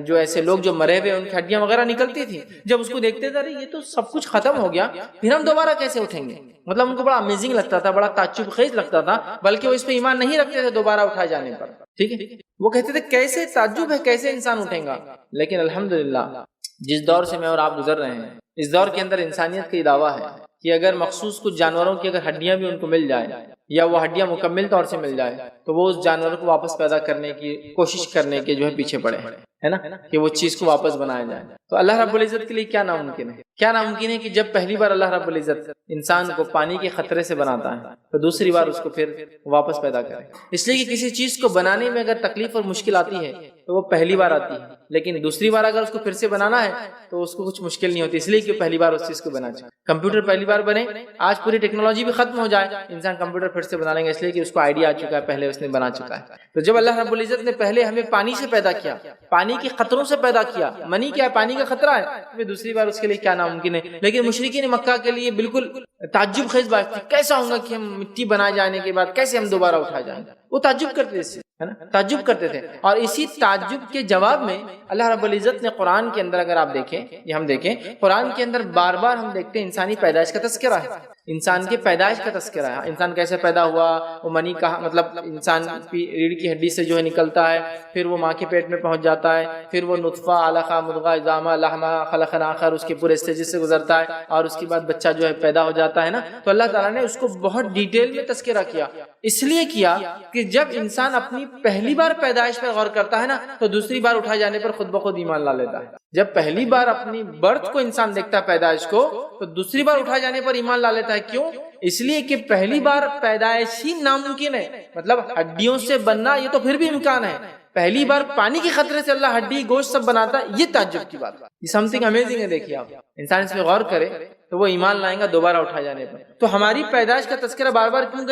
جو ایسے لوگ جو مرے ہوئے ان کی ہڈیاں وغیرہ نکلتی تھی، جب اس کو دیکھتے تھے یہ تو سب کچھ ختم ہو گیا، پھر ہم دوبارہ کیسے اٹھیں گے؟ مطلب ان کو بڑا امیزنگ لگتا تھا، بڑا تعجب خیز لگتا تھا، بلکہ وہ اس پہ ایمان نہیں رکھتے تھے دوبارہ اٹھائے جانے پر۔ ٹھیک ہے، وہ کہتے تھے کیسے تعجب ہے، کیسے انسان اٹھیں گا؟ لیکن الحمدللہ جس دور سے میں اور آپ گزر رہے ہیں، اس دور کے اندر انسانیت کا یہ دعویٰ ہے کہ اگر مخصوص کچھ جانوروں کی اگر ہڈیاں بھی ان کو مل جائیں، یا وہ ہڈیاں مکمل طور سے مل جائے، تو وہ اس جانور کو واپس پیدا کرنے کی کوشش کرنے کے جو ہے پیچھے پڑے ہیں، ہے نا، کہ وہ چیز کو واپس بنایا جائے۔ تو اللہ رب العزت کے لیے کیا ناممکن ہے؟ کیا ناممکن ہے کہ جب پہلی بار اللہ رب العزت انسان کو پانی کے خطرے سے بناتا ہے تو دوسری بار اس کو پھر واپس پیدا کرے؟ اس لیے کہ کسی چیز کو بنانے میں اگر تکلیف اور مشکل آتی ہے تو وہ پہلی بار آتی ہے، لیکن دوسری بار اگر اس کو پھر سے بنانا ہے تو اس کو کچھ مشکل نہیں ہوتی، اس لیے کہ پہلی بار اس چیز کو بنا چاہے۔ کمپیوٹر پہلی بار بنے، آج پوری ٹیکنالوجی بھی ختم ہو جائے، انسان کمپیوٹر پھر سے بنا لیں گے، اس لیے کہ اس کو آئیڈیا آ چکا ہے، پہلے اس نے بنا چکا ہے۔ تو جب اللہ رب العزت نے پہلے ہمیں پانی سے پیدا کیا، پانی کے خطروں سے پیدا کیا، منی کیا ہے؟ پانی کا خطرہ ہے، پھر دوسری بار اس کے لیے کیا ناممکن ہے؟ لیکن مشرکین مکہ کے لیے بالکل تعجب خیز بات تھی، کیسا ہوگا کہ ہم مٹی بنائے جانے کے بعد کیسے ہم دوبارہ اٹھائے جائیں گے؟ وہ تعجب کرتے تھے، ہے نا، تعجب کرتے تھے۔ اور اسی تعجب کے جواب میں اللہ رب العزت نے قرآن کے اندر، اگر آپ دیکھیں، یہ ہم دیکھیں قرآن کے اندر بار بار ہم دیکھتے ہیں انسانی پیدائش کا تذکرہ ہے، انسان کے پیدائش کا تذکرہ ہے، انسان کیسے پیدا ہوا، وہ منی کہاں، مطلب انسان ریڑھ کی ہڈی سے جو ہے نکلتا ہے، پھر وہ ماں کے پیٹ میں پہنچ جاتا ہے، پھر وہ نطفہ، علقہ، مضغہ، عظامہ، لحمہ، خلقہ آخر، اس کے پورے اسٹیجز سے گزرتا ہے، اور اس کے بعد بچہ جو ہے پیدا ہو جاتا ہے نا۔ تو اللہ تعالیٰ نے اس کو بہت ڈیٹیل میں تذکرہ کیا، اس لیے کیا کہ جب انسان اپنی پہلی بار پیدائش پر غور کرتا ہے نا تو دوسری بار اٹھائے جانے پر خود بخود ایمان لا لیتا ہے۔ جب پہلی بار اپنی برتھ کو انسان دیکھتا ہے، پیدائش کو، تو دوسری بار اٹھائے جانے پر ایمان لا لیتا ہے۔ کیوں؟ اس لیے کہ پہلی بار پیدائش ہی ناممکن ہے، مطلب ہڈیوں سے بننا یہ تو پھر بھی امکان ہے، پہلی بار پانی کے خطرے سے اللہ ہڈی گوشت سب بناتا ہے، یہ تعجب کی بات ہے، یہ سمتھنگ امیزنگ ہے۔ دیکھیے آپ، انسان اس میں غور کرے تو وہ ایمان لائیں گا دوبارہ اٹھائے جانے پر۔ تو ہماری پیدائش کا تذکرہ بار بار کیوں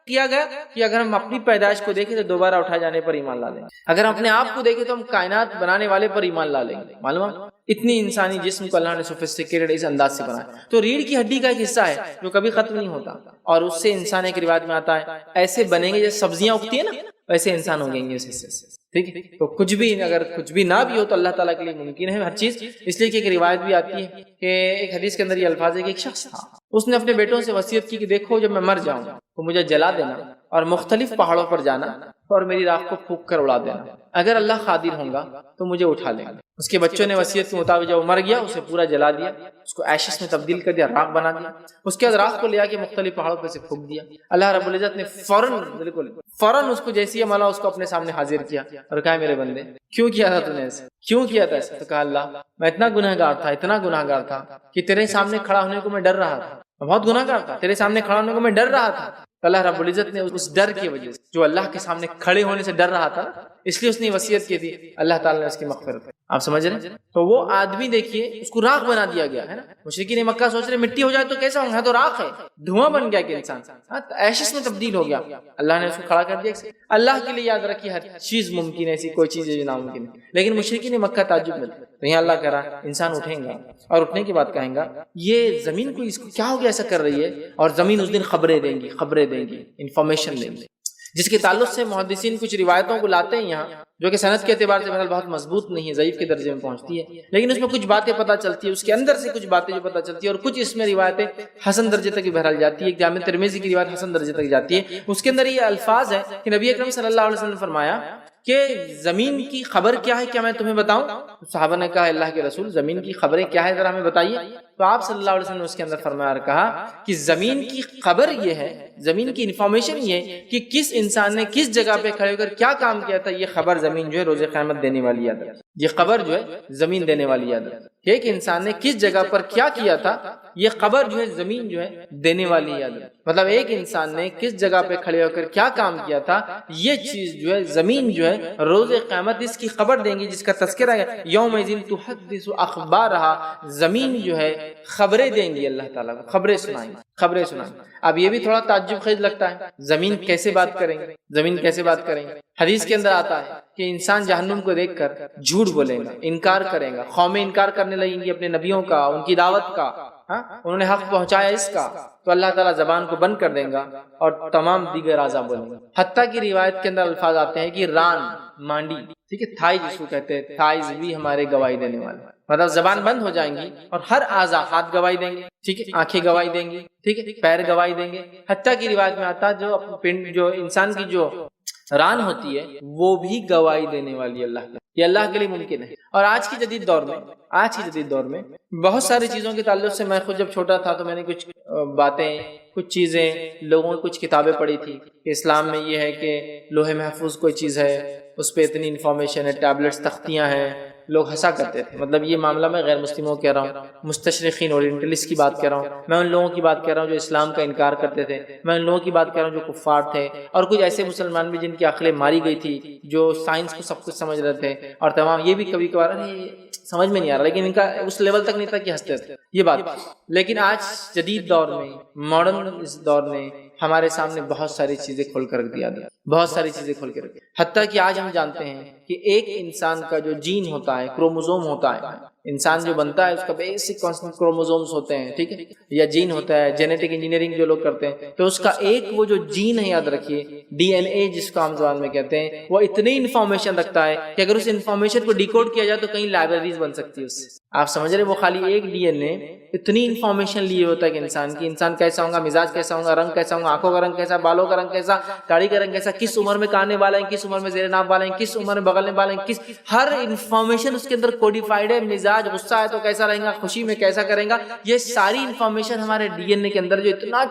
کیا گیا کہ اگر ہم اپنی پیدائش کو دیکھیں تو دوبارہ اٹھائے جانے پر ایمان لا لیں گے، اگر ہم اپنے آپ کو دیکھیں تو ہم کائنات بنانے والے پر ایمان لا لیں گے۔ معلوم ہے اتنی انسانی جسم کو اللہ نے سوفسٹیکیٹڈ اس انداز سے بنایا۔ تو ریڑھ کی ہڈی کا ایک حصہ ہے جو کبھی ختم نہیں ہوتا، اور اس سے انسان ایک روایت میں آتا ہے ایسے بنیں گے جیسے سبزیاں اگتی ہیں نا، ویسے انسان ہو گیں گے اس حصے سے۔ ٹھیک ہے، تو کچھ بھی اگر کچھ بھی نہ بھی ہو تو اللہ تعالیٰ کے لیے ممکن ہے ہر چیز۔ اس لیے کہ ایک روایت بھی آتی ہے کہ ایک حدیث کے اندر یہ الفاظ ہے کہ ایک شخص تھا، اس نے اپنے بیٹوں سے وصیت کی کہ دیکھو جب میں مر جاؤں تو مجھے جلا دینا اور مختلف پہاڑوں پر جانا اور میری راکھ کو پھونک کر اڑا دینا، اگر اللہ قادر ہوں گا تو مجھے اٹھا لے گا۔ اس کے بچوں نے وصیت کے مطابق جب وہ مر گیا اسے پورا جلا دیا، اس کو ایشز میں تبدیل کر دیا، راکھ بنا دیا۔ اس کے بعد راکھ کو لے آ کے مختلف پہاڑوں پہ سے پھونک دیا۔ اللہ رب العزت نے فوراً اس کو جیسی یہ مولا اس کو اپنے سامنے حاضر کیا اور کہا میرے بندے کیوں کیا تھا تو نے ایسے، کیوں کیا تھا ایسے؟ تو کہا اللہ میں اتنا گنہگار تھا کہ تیرے سامنے کھڑا ہونے کو میں ڈر رہا تھا، میں بہت گنہگار تھا، تیرے سامنے کھڑا ہونے کو میں ڈر رہا تھا۔ اللہ رب العزت نے اس ڈر کی وجہ سے، جو اللہ کے سامنے کھڑے ہونے سے ڈر رہا تھا، اس لیے اس نے وصیت کی تھی، اللہ تعالیٰ نے اس کی مغفرت۔ آپ سمجھ رہے ہیں؟ تو وہ آدمی دیکھیے اس کو راکھ بنا دیا گیا ہے نا۔ مشرکین مکہ سوچ رہے مٹی ہو جائے تو کیسا ہوگا، تو راکھ ہے، دھواں بن گیا کہ انسان ایشز میں تبدیل ہو گیا۔ اللہ نے اس کو کھڑا کر دیا۔ اللہ کے لیے یاد رکھیے ہر چیز ممکن ہے، ایسی کوئی چیز ہے جو ناممکن ہے۔ لیکن مشرکین مکہ تعجب میں تھے، تو یہاں اللہ کہہ رہا انسان اٹھیں گا اور اٹھنے کے بعد کہیں گا یہ زمین کو اس کو کیا ہو گیا ایسا کر رہی ہے، اور زمین اس دن خبریں دیں گی، انفارمیشن دیں گی، جس کے تعلق سے محدثین کچھ روایتوں کو لاتے ہیں یہاں، جو کہ سند کے اعتبار سے مثلا بہت مضبوط نہیں ہے، ضعیف کے درجے میں پہنچتی ہے، لیکن اس میں کچھ باتیں پتہ چلتی ہے، اس کے اندر سے کچھ باتیں جو پتہ چلتی ہے، اور کچھ اس میں روایتیں حسن درجے تک بھی بہرحال جاتی ہے۔ ایک جامع ترمذی کی روایت حسن درجے تک جاتی ہے، اس کے اندر یہ الفاظ ہے کہ نبی اکرم صلی اللہ علیہ وسلم نے فرمایا کہ زمین کی خبر کیا ہے، کیا میں تمہیں بتاؤں؟ صحابہ نے کہا اللہ کے رسول زمین کی خبریں کیا ہے ذرا ہمیں بتائیے۔ تو آپ صلی اللہ علیہ وسلم نے اس کے اندر فرمایا اور کہا کہ زمین کی خبر یہ ہے زمین کی انفارمیشن یہ کہ کس انسان نے کس جگہ پہ کھڑے ہو کر کیا کام کیا تھا، یہ خبر زمین جو ہے روز قیامت دینے والی یاد ہے، یہ خبر جو ہے زمین دینے والی یاد ہے کہ ایک انسان نے کس جگہ پر کیا کیا تھا، یہ خبر جو ہے زمین جو ہے دینے والی یاد ہے۔ مطلب ایک انسان نے کس جگہ پہ کھڑے ہو کر کیا کام کیا تھا، یہ چیز جو ہے زمین جو ہے روز قیامت اس کی خبر دیں گی، جس کا تذکرہ ہے یومئذ تحدث اخبارہا، زمین جو ہے خبریں دیں گی، اللہ تعالیٰ کو خبریں سنائیں گے، خبریں سنائیں گے۔ اب یہ بھی تھوڑا تعجب خیز لگتا ہے، زمین کیسے بات کریں گے، زمین کیسے بات کریں گے؟ حدیث کے اندر آتا ہے کہ انسان جہنم کو دیکھ کر جھوٹ بولے گا، انکار کرے گا، قومیں انکار کرنے لگیں گی اپنے نبیوں کا، ان کی دعوت کا، انہوں نے حق پہنچایا اس کا، تو اللہ تعالیٰ زبان کو بند کر دیں گا اور تمام دیگر اعضاء بولیں گے۔ حتیٰ کی روایت کے اندر الفاظ آتے ہیں کہ ران، مانڈی، ٹھیک ہے، تھائی جس کو کہتے ہیں، تھائز بھی ہمارے گواہی دینے والے، مطلب زبان بند ہو جائیں گی اور ہر اعضاء، ہاتھ گواہی دیں گے، ٹھیک ہے، آنکھیں گواہی دیں گی، ٹھیک ہے، پیر گواہی دیں گے۔ حتیٰ کی روایت میں آتا جو جو انسان کی جو ران ہوتی ہے وہ بھی گواہی دینے والی ہے اللہ کے، یہ اللہ کے لیے ممکن ہے۔ اور آج کی جدید دور میں بہت ساری چیزوں کے تعلق سے، میں خود جب چھوٹا تھا تو میں نے کچھ باتیں، کچھ چیزیں، لوگوں نے کچھ کتابیں پڑھی تھی کہ اسلام میں یہ ہے کہ لوح محفوظ کوئی چیز ہے، اس پہ اتنی انفارمیشن ہے، ٹیبلٹس، تختیاں ہیں، لوگ ہنسا کرتے تھے۔ مطلب یہ معاملہ میں غیر مسلموں کہہ رہا ہوں، مستشرقین اورینٹلسٹ کی بات کہہ رہا ہوں، میں ان لوگوں کی بات کہہ رہا ہوں جو اسلام کا انکار کرتے تھے، میں ان لوگوں کی بات کہہ رہا ہوں جو کفار تھے، اور کچھ ایسے مسلمان بھی جن کی عقلیں ماری گئی تھی، جو سائنس کو سب کچھ سمجھ رہے تھے، اور تمام یہ بھی کبھی کبھار سمجھ میں نہیں آ رہا، لیکن ان کا اس لیول تک نہیں تھا کہ ہنستے تھے، یہ بات۔ لیکن آج جدید دور میں، ماڈرن اس دور نے ہمارے سامنے بہت ساری چیزیں کھول کر رکھ دیا، بہت ساری چیزیں کھول کے رکھ دیا، حتیٰ کہ آج ہم جانتے ہیں کہ ایک انسان کا جو جین ہوتا ہے، کروموزوم ہوتا ہے، انسان جو بنتا ہے اس کا بیسک کروموزومز ہوتے ہیں، ٹھیک ہے، یا جین ہوتا ہے، جینیٹک انجینئرنگ جو لوگ کرتے ہیں، تو اس کا ایک وہ جو جین ہے، یاد رکھیے ڈی این اے جس کو عام زبان میں کہتے ہیں، وہ اتنی انفارمیشن رکھتا ہے کہ اگر اس انفارمیشن کو ڈیکوڈ کیا جائے تو کئی لائبریریز بن سکتی ہے اس سے۔ آپ سمجھ رہے، وہ خالی ایک ڈی این اے اتنی انفارمیشن لیے ہوتا ہے کہ انسان کی، انسان کیسا ہوگا، مزاج کیسا ہوگا، رنگ کیسا ہوگا، آنکھوں کا رنگ کیسا، بالوں کا رنگ کیسا، داڑھی کا رنگ کیسا، کس عمر میں کاننے والا ہے، کس عمر میں زیر ناف والا ہے، کس عمر میں بغل میں والا ہے، کس، ہر انفارمیشن اس کے اندر کوڈیفائڈ ہے۔ مزاج غصہ ہے تو کیسا رہے گا، خوشی میں کیسا کرے گا، یہ ساری انفارمیشن ہمارے ڈی این اے کے اندر جو اتنا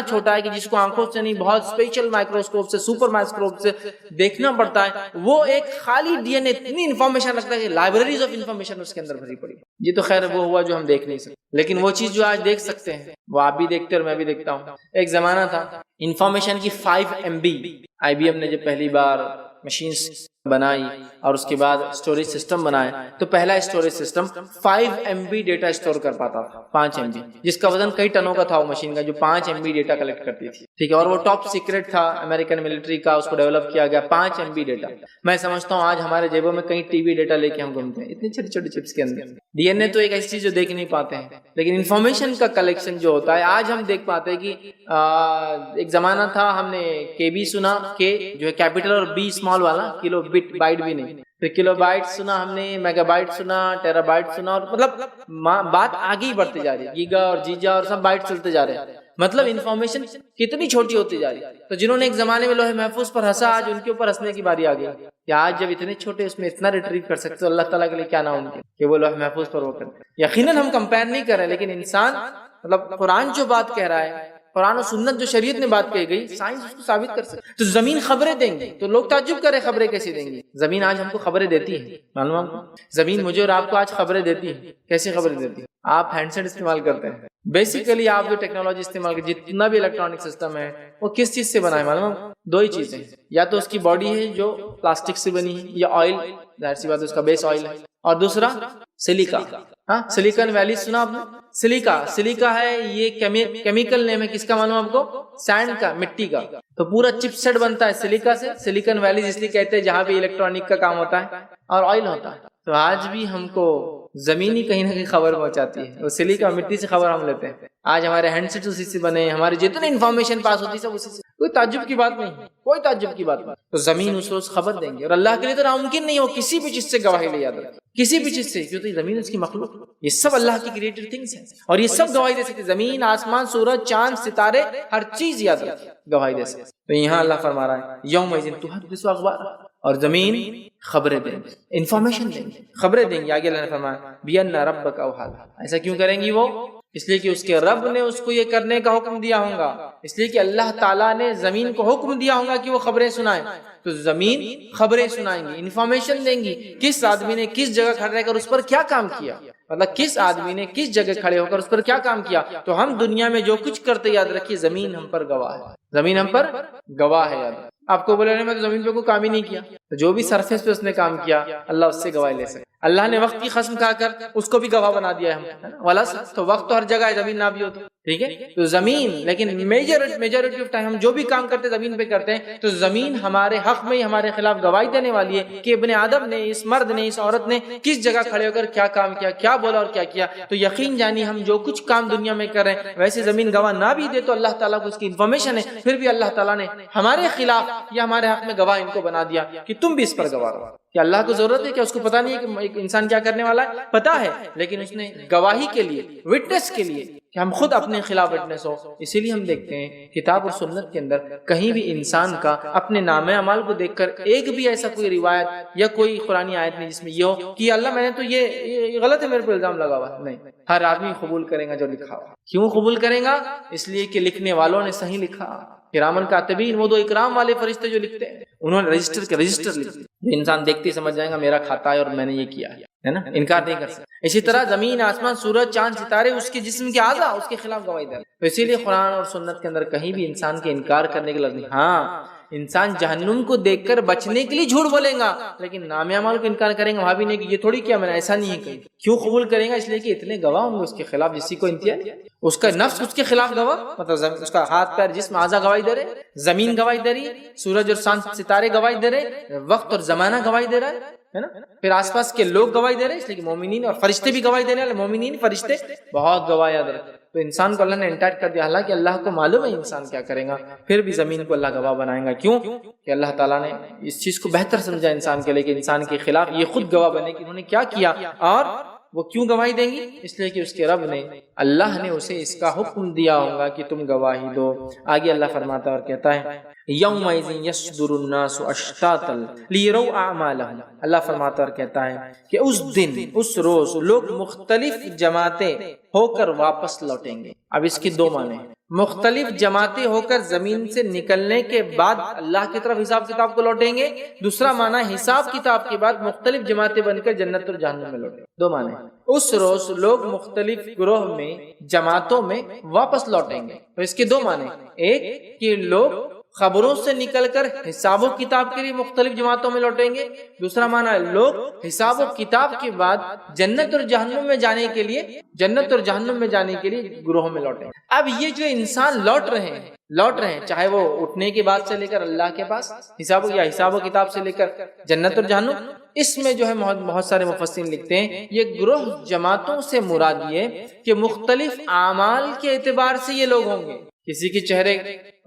چھوٹا ہے کہ جس کو آنکھوں سے نہیں، بہت اسپیشل مائکروسکوپ سے، سپر مائکروسکوپ سے دیکھنا پڑتا ہے، وہ ایک خالی ڈی این اے اتنی انفارمیشن رکھتا ہے کہ لائبریریز آف انفارمیشن اس کے اندر بھری پڑی۔ یہ تو خیر وہ ہوا جو ہم دیکھ نہیں سکتے، لیکن وہ چیز جو آج دیکھ سکتے ہیں وہ آپ بھی دیکھتے اور میں بھی دیکھتا ہوں۔ ایک زمانہ تھا انفارمیشن کی 5 MB، آئی بی ایم نے جب پہلی بار مشینز بنائی اور اس کے بعد اسٹوریج سسٹم بنایا، تو پہلا storage system 5 MB data store کر پاتا تھا، 5 MB، جس کا وزن کئی ٹنوں کا تھا وہ مشین کا، جو 5 MB ڈیٹا کلیکٹ کرتی تھی، ٹھیک ہے، اور وہ ٹاپ سیکرٹ تھا امریکن ملٹری کا، اس کو ڈیولپ کیا گیا، 5 MB ڈیٹا۔ میں سمجھتا ہوں آج ہمارے جیبوں میں کئی ٹی وی ڈیٹا لے کے ہم گھومتے ہیں، اتنی چھوٹی چھوٹی چپس کے اندر۔ ڈی این اے تو ایک ایسی چیز جو دیکھ نہیں پاتے ہیں، لیکن انفارمیشن کا کلیکشن جو ہوتا ہے آج ہم دیکھ پاتے ہیں کہ ایک زمانہ تھا، ہم نے کے بی سنا، کے جو ہے کیپٹل اور بی اسمال والا، کلو بٹ بائٹ بھی نہیں، پھر کلو بائٹ سنا ہم نے، میگا بائٹ سنا، ٹیرا بائٹ سنا، اور مطلب بات آگے ہی بڑھتی جا رہی ہے، گیگا اور جیجا اور سب بائٹ چلتے جا رہے ہیں، مطلب انفارمیشن کتنی چھوٹی ہوتی جا رہی ہے۔ تو جنہوں نے ایک زمانے میں لوح محفوظ پر ہنسا، آج ان کے اوپر ہنسنے کی باری آ گئی کہ آج جب اتنے چھوٹے اس میں اتنا ریٹریو کر سکتے، تو اللہ تعالیٰ کے لیے کیا نہ ان کے کہ وہ لوح محفوظ پر وہ کرتے۔ یقیناً ہم کمپیئر نہیں کر رہے، لیکن انسان، مطلب قرآن جو بات کہہ رہا ہے، قرآن و سنت جو شریعت میں بات کہی گئی، سائنس اس کو ثابت کر سکتے۔ تو زمین خبریں دیں گی تو لوگ تعجب کرے، خبریں کیسے دیں گی؟ زمین آج ہم کو خبریں دیتی ہے، معلوم ہے، زمین مجھے اور آپ کو آج خبریں دیتی ہے۔ کیسی خبریں دیتی ہے؟ آپ ہینڈ سیٹ استعمال کرتے ہیں، بیسیکلی آپ جو ٹیکنالوجی استعمال کرتے، جتنا بھی الیکٹرانک سسٹم ہے وہ کس چیز سے بنا ہے معلوم ہے؟ 2 ہی چیزیں، یا تو اس کی باڈی ہے جو پلاسٹک سے بنی ہے، یا آئل، ظاہر سی بات ہے اس کا بیس آئل ہے، اور دوسرا سلیکا۔ ہاں، سلیکن ویلی سنا آپ نے؟ سلیکا ہے، یہ کیمیکل نیم ہے کس کا معلوم آپ کو؟ سینڈ کا، مٹی کا۔ تو پورا چپ سیٹ بنتا ہے سلیکا سے، سلیکن ویلی اس لیے کہتے ہیں جہاں بھی الیکٹرانک کا کام ہوتا ہے، اور آئل ہوتا ہے۔ تو آج بھی ہم کو زمین ہی کہیں نہ کہیں خبر پہنچاتی ہے، وہ سلیکا مٹی سے خبر ہم لیتے ہیں۔ آج ہمارے ہینڈ سیٹ اسی سے بنے، ہماری جتنی انفارمیشن پاس ہوتی ہے سب اسی سے، کوئی تعجب کی بات نہیں، کوئی تعجب کی بات نہیں۔ تو زمین اس روز خبر دیں گے، اور اللہ کے لیے تو ناممکن نہیں ہو کسی بھی چیز سے گواہی لے، یاد رکھیں، کسی بھی چیز سے، کیونکہ زمین اس کی مخلوق، یہ سب اللہ کی کریٹڈ تھنگس ہیں، اور یہ سب گواہی دے سکتے، زمین، آسمان، سورج، چاند، ستارے، ہر چیز یاد رکھیں گواہی دے سکتے۔ تو یہاں اللہ فرما رہا ہے یومئذ تحدث اخبارہا، اور زمین خبریں دیں گی، انفارمیشن دیں گی، خبریں دیں گی۔ آگے اللہ نے فرمایا بِأَنَّ رَبَّكَ أَوْحَىٰ لَهَا، ایسا کیوں کریں گی وہ؟ اس لیے کہ اس کے رب نے اس کو یہ کرنے کا حکم دیا ہوگا، اس لیے کہ اللہ تعالیٰ نے زمین کو حکم دیا ہوگا کہ وہ خبریں سنائیں، تو زمین خبریں سنائیں گی، انفارمیشن دیں گی کس آدمی نے کس جگہ کھڑے رہ کر اس پر کیا کام کیا، مطلب کس آدمی نے کس جگہ کھڑے ہو کر اس پر کیا کام کیا۔ تو ہم دنیا میں جو کچھ کرتے یاد رکھیے زمین ہم پر گواہ ہے، زمین ہم پر گواہ ہے۔ یاد آپ کو بولے میں تو زمین پہ کوئی کام ہی نہیں کیا، تو جو بھی سرفیس پہ اس نے کام کیا اللہ اس سے گواہی لے سکے۔ اللہ نے وقت کی قسم کھا کر اس کو بھی گواہ بنا دیا ہے ہم، والا تو وقت تو ہر جگہ ہے، زمین نہ بھی ہو تو ٹھیک ہے۔ تو زمین، لیکن میجورٹی آف ٹائم ہم جو بھی کام کرتے زمین پہ کرتے ہیں، تو زمین ہمارے حق میں ہمارے خلاف گواہی دینے والی ہے کہ ابن آدم نے، اس مرد نے، اس عورت نے کس جگہ کھڑے ہو کر کیا کام کیا، کیا بولا اور کیا کیا۔ تو یقین جانی ہم جو کچھ کام دنیا میں کر رہے ہیں، ویسے زمین گواہ نہ بھی دے تو اللہ تعالیٰ کو اس کی انفارمیشن ہے، پھر بھی اللہ تعالیٰ نے ہمارے خلاف یا ہمارے حق میں گواہ ان کو بنا دیا کہ تم بھی اس پر گواہ رہو۔ کہ اللہ کو ضرورت ہے کہ اس کو پتا نہیں ہے کہ ایک انسان کیا کرنے والا ہے، پتا ہے، لیکن اس نے گواہی کے لیے، وٹنس کے لیے کہ ہم خود اپنے خلاف وٹنس ہو۔ اسی لیے ہم دیکھتے ہیں کتاب اور سنت کے اندر کہیں بھی انسان کا اپنے نامہ اعمال کو دیکھ کر ایک بھی ایسا کوئی روایت یا کوئی قرآنی آیت نہیں جس میں یہ ہو کہ اللہ میں نے تو یہ غلط ہے، میرے پر الزام لگا ہوا ہے، نہیں۔ ہر آدمی قبول کرے گا جو لکھا ہوا۔ کیوں قبول کرے گا؟ اس لیے کہ لکھنے والوں نے صحیح لکھا، کرامن کاتبین، وہ دو اکرام والے فرشتے جو لکھتے ہیں، انہوں نے رجسٹر لکھتے، جو انسان دیکھتے ہی سمجھ جائے گا میرا کھاتا ہے اور میں نے یہ کیا ہے نا، انکار نہیں کر سکتا۔ اسی طرح زمین، آسمان، سورج، چاند، ستارے اس کے جسم کے اعضاء اس کے خلاف گواہی دے۔ تو اسی لیے قرآن اور سنت کے اندر کہیں بھی انسان کے انکار کرنے کے لفظ نہیں۔ ہاں، انسان جہنم کو دیکھ کر بچنے کے لیے جھوٹ بولے گا، لیکن نام اعمال کو انکار کریں گا، وہاں بھی نہیں کہ یہ تھوڑی کیا میں نے ایسا نہیں ہے کہیں۔ کیوں قبول کریں گا؟ اس لیے کہ اتنے گواہ ہوں گے اس کے خلاف جس کو امتیاز، اس کا نفس اس کے خلاف گواہ، مطلب اس کا ہاتھ پیر جسم اعضاء گواہی دے رہے، زمین گواہی دے رہی، سورج اور چاند ستارے گواہی دے رہے، وقت اور زمانہ گواہی دے رہا ہے نا، پھر آس پاس کے لوگ گواہی دے رہے ہیں، اس لیے کہ مومنین اور فرشتے بھی گواہی دینے والے، مومنین فرشتے بہت گواہ یاد رکھتے۔ تو انسان کو اللہ نے انٹائٹ کر دیا، حالانکہ اللہ کو معلوم ہے انسان کیا کرے گا، پھر بھی زمین کو اللہ گواہ بنائے گا۔ کیوں کہ اللہ تعالیٰ نے اس چیز کو بہتر سمجھا انسان کے لیے کہ انسان کے خلاف یہ خود گواہ بنے کہ انہوں نے کیا کیا، اور وہ کیوں گواہی دیں گی؟ اس لیے کہ اس کے رب نے، اللہ نے اسے اس کا حکم دیا ہوگا کہ تم گواہی دو۔ آگے اللہ فرماتا اور کہتا ہے یومئذ یصدر الناس اشتاتا لیروا اعمالهم، اللہ فرماتا اور کہتا ہے کہ اس دن، اس روز لوگ مختلف جماعتیں ہو کر واپس لوٹیں گے۔ اب اس کی دو معنی ہیں، مختلف جماعتیں ہو کر زمین سے نکلنے کے بعد اللہ کی طرف حساب کتاب کو لوٹیں گے، دوسرا معنی حساب کتاب کے بعد مختلف جماعتیں بن کر جنت اور جہنم میں لوٹیں گے۔ دو معنی، اس روز لوگ مختلف گروہ میں، جماعتوں میں واپس لوٹیں گے۔ تو اس کے دو معنی، ایک کہ لوگ خبروں سے نکل کر حساب و کتاب کے لیے مختلف جماعتوں میں لوٹیں گے، دوسرا معنی ہے لوگ حساب و کتاب کے بعد جنت اور جہنم میں جانے کے لیے گروہوں میں لوٹیں گے۔ اب یہ جو انسان لوٹ رہے ہیں چاہے وہ اٹھنے کے بعد سے لے کر اللہ کے پاس حساب و کتاب سے لے کر جنت اور جہنم، اس میں جو ہے بہت سارے مفسرین لکھتے ہیں یہ گروہ جماعتوں سے مراد یہ کہ مختلف اعمال کے اعتبار سے یہ لوگ ہوں گے۔ کسی کے چہرے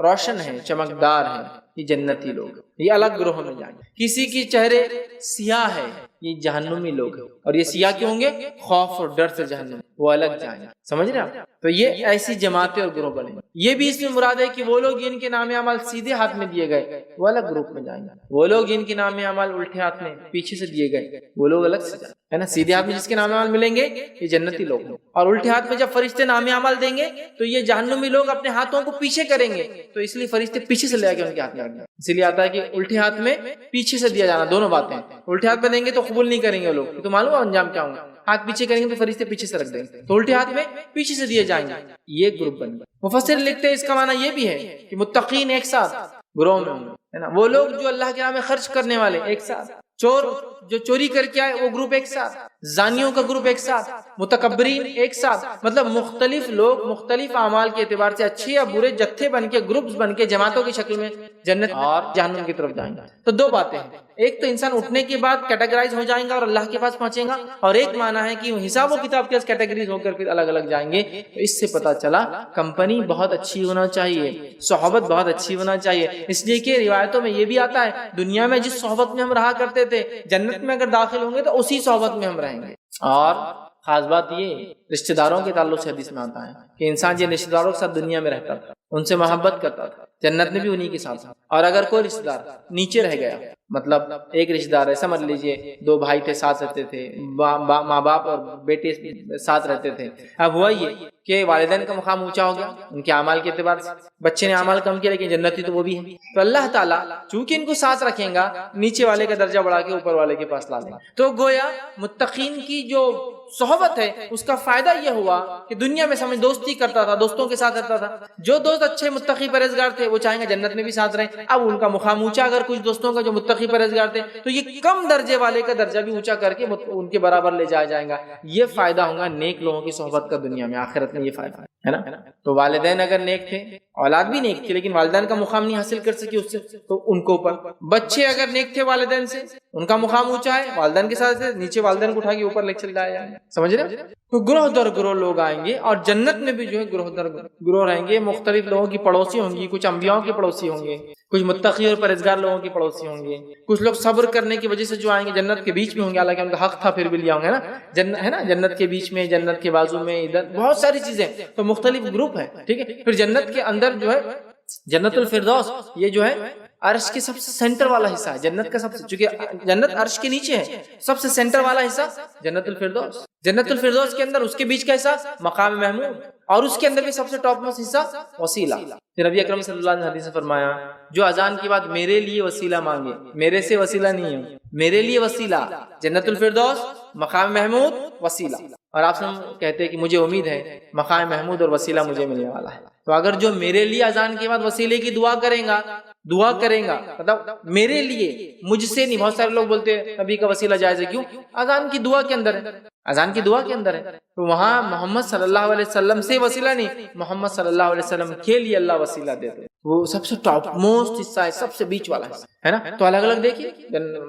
روشن ہیں، چمکدار ہیں، یہ جنتی لوگ، یہ الگ گروہ میں جائیں گے۔ کسی کے چہرے سیاہ ہے، یہ جہنمی لوگ ہیں، اور یہ سیاہ کیوں ہوں گے؟ خوف اور ڈر سے جہنم، وہ الگ جائیں گے۔ سمجھ رہے آپ؟ تو یہ ایسی جماعتیں اور گروہ بنے گے۔ یہ بھی اس میں مراد ہے کہ وہ لوگ جن کے نام اعمال سیدھے ہاتھ میں دیے گئے وہ الگ گروپ میں جائیں گے، وہ لوگ جن کے نام اعمال الٹے ہاتھ میں پیچھے سے دیے گئے وہ لوگ الگ سے جائیں گے، ہے نا۔ سیدھے ہاتھ میں جس کے نام اعمال ملیں گے یہ جنتی لوگ ہیں، اور الٹے ہاتھ میں جب فرشتے نام اعمال دیں گے تو یہ جہنمی لوگ اپنے ہاتھوں کو پیچھے کریں گے، تو اس لیے فرشتے پیچھے سے لے کے ان کے ہاتھ میں رکھ دیں۔ اسی لیے آتا ہے کہ الٹے ہاتھ میں پیچھے سے دیا جانا، دونوں باتیں، الٹے ہاتھ میں دیں گے تو قبول نہیں کریں گے لوگ، تو معلوم ہے انجام کیا ہوگا، ہاتھ پیچھے کریں گے تو فرشتے پیچھے سے رکھ دیں گے، تو الٹے ہاتھ میں پیچھے سے دیے جائیں گے، یہ گروپ بن گئے۔ مفسر لکھتے ہیں اس کا معنی یہ بھی ہے کہ متقین ایک ساتھ گروہ میں ہوں گے، ہے نا، وہ لوگ جو اللہ کے راہ میں خرچ کرنے والے ایک ساتھ، چور جو چوری کر کے آئے وہ گروپ ایک ساتھ، زانیوں کا گروپ ایک ساتھ، متکبرین ایک ساتھ، مطلب مختلف لوگ مختلف اعمال کے اعتبار سے اچھے یا برے جتھے بن کے، گروپس بن کے، جماعتوں کی شکل میں جنت اور جہنم کی طرف جائیں گے۔ تو دو باتیں ہیں، ایک تو انسان اٹھنے کے بعد کیٹیگرائز ہو جائیں گا اور اللہ کے پاس پہنچے گا، اور ایک معنی ہے کہ حساب و کتاب کے کیٹیگریز ہو کر پھر الگ الگ جائیں گے۔ تو اس سے پتہ چلا کمپنی بہت اچھی ہونا چاہیے، صحبت بہت اچھی ہونا چاہیے، اس لیے کہ روایتوں میں یہ بھی آتا ہے دنیا میں جس صحبت میں ہم رہا کرتے تھے جنت میں اگر داخل ہوں گے تو اسی صحبت میں ہم رہیں گے۔ اور خاص بات یہ رشتہ داروں کے تعلق سے حدیث میں آتا ہے کہ انسان جن رشتہ داروں کے ساتھ دنیا میں رہتا تھا ان سے محبت کرتا تھا، جنت میں بھی انہی کے ساتھ. اور اگر کوئی رشتہ دار نیچے رہ گیا، مطلب ایک رشتہ دار ہے، سمجھ لیجئے 2 بھائی تھے ساتھ رہتے تھے، ماں باپ اور بیٹے ساتھ رہتے تھے، اب ہوا یہ کہ والدین کا مقام اونچا ہو گیا ان کے اعمال کے اعتبار سے، بچے نے اعمال کم کیا لیکن جنتی تو وہ بھی ہے، تو اللہ تعالیٰ چونکہ ان کو ساتھ رکھیں گا نیچے والے کا درجہ بڑھا کے اوپر والے کے پاس لا لیں گا. تو گویا متقین کی جو صحبت ہے اس کا فائدہ یہ ہوا کہ دنیا میں سمجھ دوستی کرتا تھا، دوستوں کے ساتھ رہتا تھا، جو دوست اچھے متقی پرہیزگار تھے وہ چاہیں گے جنت میں بھی ساتھ رہیں. اب ان کا مقام اونچا، اگر کچھ دوستوں کا جو متقی پرہیزگار تھے تو یہ کم درجے والے کا درجہ بھی اونچا کر کے ان کے برابر لے جایا جائے گا. یہ فائدہ ہوگا نیک لوگوں کی صحبت کا دنیا میں، آخرت میں یہ فائدہ ہے نا. تو والدین اگر نیک تھے، اولاد بھی نیک تھی لیکن والدین کا مقام نہیں حاصل کر سکی اس سے، تو ان کو اوپر. بچے اگر نیک تھے والدین سے، ان کا مقام اونچا ہے، والدین کے ساتھ نیچے والدین کو اٹھا کے اوپر لے چل جایا جائے. سمجھ رہے؟ تو گروہ در گروہ لوگ آئیں گے اور جنت میں بھی جو ہے گروہ در گروہ رہیں گے. مختلف لوگوں کی پڑوسی ہوں گی، کچھ انبیاء کے پڑوسی ہوں گے، کچھ متقی اور پرہیزگار لوگوں کی پڑوسی ہوں گے، کچھ لوگ صبر کرنے کی وجہ سے جو آئیں گے جنت کے بیچ میں ہوں گے، حالانکہ ان کا حق تھا پھر بھی لیا ہوں گے نا. ہے نا، جنت کے بیچ میں، جنت کے بازو میں، ادھر بہت ساری چیزیں، تو مختلف گروپ ہے. ٹھیک ہے، پھر جنت کے اندر جو ہے جنت الفردوس، یہ جو ہے عرش کے سب سے سینٹر والا حصہ ہے جنت کا، سب سے، چونکہ جنت عرش کے نیچے ہے، سب سے سینٹر والا حصہ جنت الفردوس. جنت الفردوس کے اندر اس کے بیچ کا حصہ مقام محمود، اور اس کے اندر بھی سب سے ٹاپ موسٹ حصہ وسیلہ. نبی اکرم صلی اللہ علیہ وسلم نے حدیث میں فرمایا جو اذان کی بات میرے لیے وسیلہ مانگے، میرے سے وسیلہ نہیں ہے، میرے لیے وسیلہ جنت الفردوس، مقام محمود، وسیلہ. اور آپ سے کہتے ہیں کہ مجھے امید ہے مقام محمود اور وسیلہ مجھے ملنے والا ہے. تو اگر جو میرے لیے اذان کے بعد وسیلے کی دعا کرے گا مطلب میرے لیے، مجھ سے نہیں. بہت سارے لوگ بولتے ہیں نبی کا وسیلہ جائز ہے، کیوں؟ اذان کی دعا کے اندر ہے، اذان کی دعا کے اندر ہے. تو وہاں محمد صلی اللہ علیہ وسلم سے وسیلہ نہیں، محمد صلی اللہ علیہ وسلم کے لیے اللہ وسیلہ دیتے، وہ سب سے ٹاپ موسٹ حصہ ہے، سب سے بیچ والا حصہ ہے نا. تو الگ الگ دیکھیے،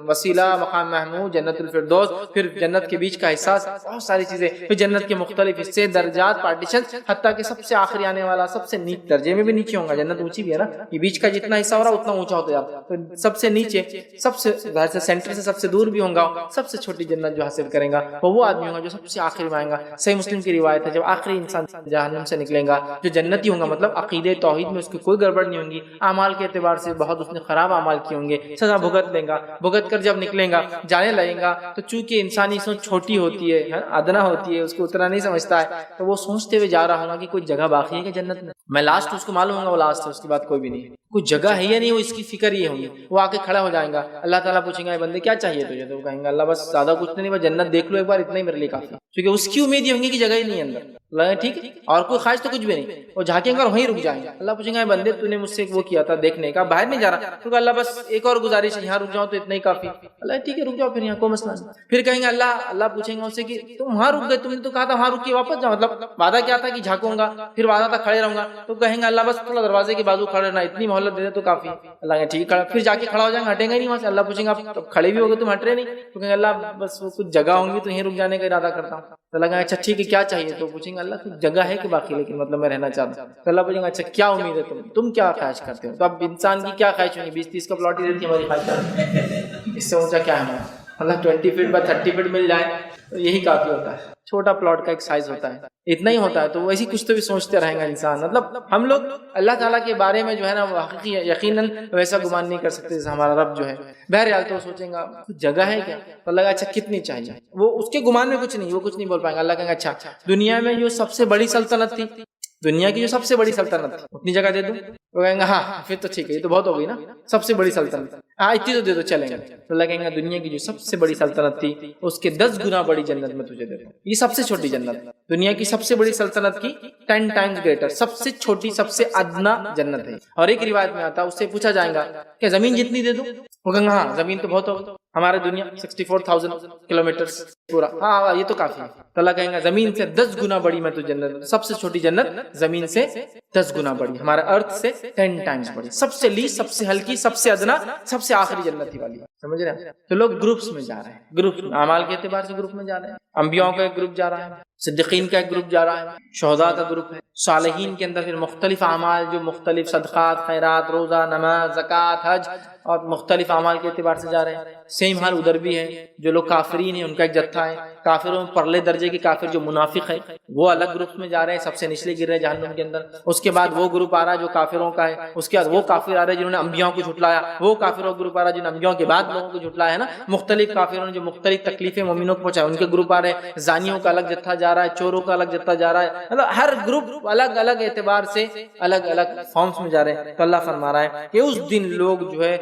وسیلہ، مقام محمود، جنت الفردوس، پھر جنت کے بیچ کا حصہ، بہت ساری چیزیں، پھر جنت کے مختلف حصے، درجات، پارٹیشن، حتیٰ کہ سب سے آخری آنے والا سب سے نیچے درجے میں بھی نیچے ہوگا. جنت اونچی بھی ہے نا، یہ بیچ کا جتنا حصہ ہو رہا اتنا اونچا ہوتا جاتا ہے. تو سب سے نیچے، سب سے ظاہر سے سینٹر سے سب سے دور بھی ہوں گا، سب سے چھوٹی جنت جو حاصل کریں گا وہ آدمی ہوگا جو سب سے آخر میں آئے گا. صحیح مسلم کی روایت ہے جب آخری انسان جہنم سے نکلے گا جو جنتی ہوں گا، مطلب عقیدے توحید میں اس کی کوئی گڑبڑ نہیں ہوں گی، اعمال کے اعتبار سے بہت اس نے خراب اعمال کیے ہوں گے، سزا بھگت لیں گا، بھگت کر جب نکلیں گا جانے لگیں گا تو چونکہ انسانی سوچ چھوٹی ہوتی ہے، ادنا ہوتی ہے، اس کو اتنا نہیں سمجھتا ہے، تو وہ سوچتے ہوئے جا رہا ہوگا کہ کوئی جگہ باقی ہے کہ جنت میں لاسٹ، اس کو معلوم ہوگا وہ لاسٹ ہے، اس کے بعد کوئی بھی نہیں، کوئی جگہ ہے یا نہیں، وہ اس کی فکر یہ ہوگی. وہ آ کے کھڑا ہو جائیں گا، اللہ تعالیٰ پوچھیں گا اے بندے کیا چاہیے تجھے؟ تو وہ کہیں گا اللہ بس زیادہ کچھ نہیں، بس جنت دیکھ لو ایک بار، اتنا ہی میرے لیے کافی، کیونکہ اس کی امید یہ ہوگی کہ جگہ ہی نہیں ہے اندر. ٹھیک ہے، اور کوئی خواہش تو کچھ بھی نہیں، وہ جھانکیں گے اور وہیں رک جائیں گے. اللہ پوچھیں گا اے بندے تو نے مجھ سے وہ کیا تھا دیکھنے کا، باہر نہیں جا رہا، تو اللہ بس ایک اور گزارش ہے، یہاں رک جاؤ تو اتنا ہی کافی. اللہ ٹھیک ہے رک جاؤ، پھر یہاں کوئی مسئلہ نہیں. پھر کہیں گے اللہ پوچھیں گا اس سے کہ تم وہاں رک گئے، تم نے تو کہا تھا وہاں رک کے واپس جاؤ، مطلب وعدہ کیا تھا کہ جھانکوں گا، پھر وعدہ تھا کھڑے رہوں گا. تو کہیں گے اللہ بس تھوڑا دروازے کے بازو کھڑے رہنا، اتنی مہلت دے دے تو کافی. اللہ کہ ٹھیک ہے، پھر جا کے کھڑا ہو جائیں گے، ہٹیں گے نہیں وہاں سے. اللہ پوچھیں گا اب کھڑے بھی ہو گئے تم ہٹ رہے نہیں، تو کہیں گے اللہ بس وہ کچھ جگہ ہوں گی تو یہیں رک جانے کا ارادہ کرتا ہوں. تو اللہ کہیں اچھا ٹھیک ہے کیا چاہیے؟ تو پوچھیں گے اللہ کچھ جگہ ہے کہ باقی، لیکن مطلب میں رہنا چاہتا ہوں. تو اللہ پوچھیں گا اچھا کیا امید ہے تم کیا خواہش کرتے ہو؟ تو اب انسان کی کیا خواہش ہوگی؟ 20-30 کا پلاٹ ہی رہتی ہے ہماری خواہش، اس سے اونچا کیا ہے؟ اللہ 20 فٹ بائی 30 فٹ مل جائے تو یہی کافی ہوتا ہے. چھوٹا پلاٹ کا ایک سائز ہوتا ہے، اتنا ہی ہوتا ہے. تو ویسے کچھ تو بھی سوچتے رہیں گا انسان. مطلب ہم لوگ اللہ تعالیٰ کے بارے میں جو ہے نا وہ حقیقی یقیناً ویسا گمان نہیں کر سکتے جیسے ہمارا رب جو ہے. بہرحال تو سوچیں گا جگہ ہے کیا؟ تو اللہ کا اچھا کتنی چاہیے؟ وہ اس کے گمان میں کچھ نہیں، وہ کچھ نہیں بول پائیں گے. اللہ کہیں گے اچھا دنیا میں جو سب سے بڑی سلطنت تھی، دنیا کی جو سب سے بڑی سلطنت تھی اتنی جگہ دے دوں؟ وہ کہیں گے ہاں پھر تو ٹھیک ہے، یہ تو بہت ہو گئی نا، سب سے بڑی سلطنت، ہاں اتنی تو دے دو چلیں گے. تو اللہ کہیں گے دنیا کی جو سب سے بڑی سلطنت تھی اس کے 10 گنا بڑی جنت میں تجھے دے دوں. یہ سب سے چھوٹی جنت، دنیا کی سب سے بڑی سلطنت کی 10 ٹائمز گریٹر، سب سے چھوٹی سب سے ادنا جنت ہے. اور ایک روایت میں آتا ہے اس سے پوچھا جائے گا کہ زمین جتنی دے دوں؟ وہ کہیں گے ہاں زمین تو بہت ہو، ہمارے دنیا 64,000 کلومیٹر پورا، ہاں یہ تو کافی ہے. تو اللہ کہیں گا زمین سے 10 گنا بڑی میں تو جنت، سب سے چھوٹی جنت زمین سے 10 گنا بڑی، ہمارا ارتھ سے 10 ٹائمز بڑی، سب سے لیس، سب سے ہلکی، سب سے ادنا، سب سے آخری جنت ہی والی. سمجھ رہے ہیں؟ تو لوگ گروپس میں جا رہے ہیں، گروپ اعمال کے اعتبار سے گروپ میں جا رہے ہیں. انبیاء کا ایک گروپ جا رہا ہے، صدیقین کا ایک گروپ جا رہا ہے، شہداء کا گروپ ہے، صالحین کے اندر پھر مختلف اعمال جو مختلف صدقات، خیرات، روزہ، نماز، زکوٰۃ، حج اور مختلف اعمال کے اعتبار سے جا رہے ہیں. سیم حال ادھر بھی ہے، جو لوگ کافرین ہیں ان کا ایک جتھا جتھا ہے. کافروں میں پرلے درجے کے کافر جو منافق ہے وہ الگ گروپ میں جا رہے ہیں, سب سے نچلے گر رہے ہیں جہنم کے اندر. اس کے بعد وہ گروپ آ رہا ہے جو کافروں کا ہے. اس کے بعد وہ کافر آ رہے ہیں جنہوں نے انبیاء کو جھٹلایا. وہ کافروں کا گروپ آ رہا ہے جن انبیاء کے بعد لوگوں کو جھٹلایا ہے نا. مختلف کافروں نے جو مختلف تکلیفیں مومنوں کو پہنچایا ان کے گروپ آ رہے ہیں. زانیوں کا الگ جتھا جا رہا ہے, چوروں کا الگ جتھا جا رہا ہے. مطلب ہر گروپ الگ الگ اعتبار سے الگ الگ فارمز میں جا رہے ہیں. تو اللہ فرما رہا ہے کہ اس دن لوگ جو ہے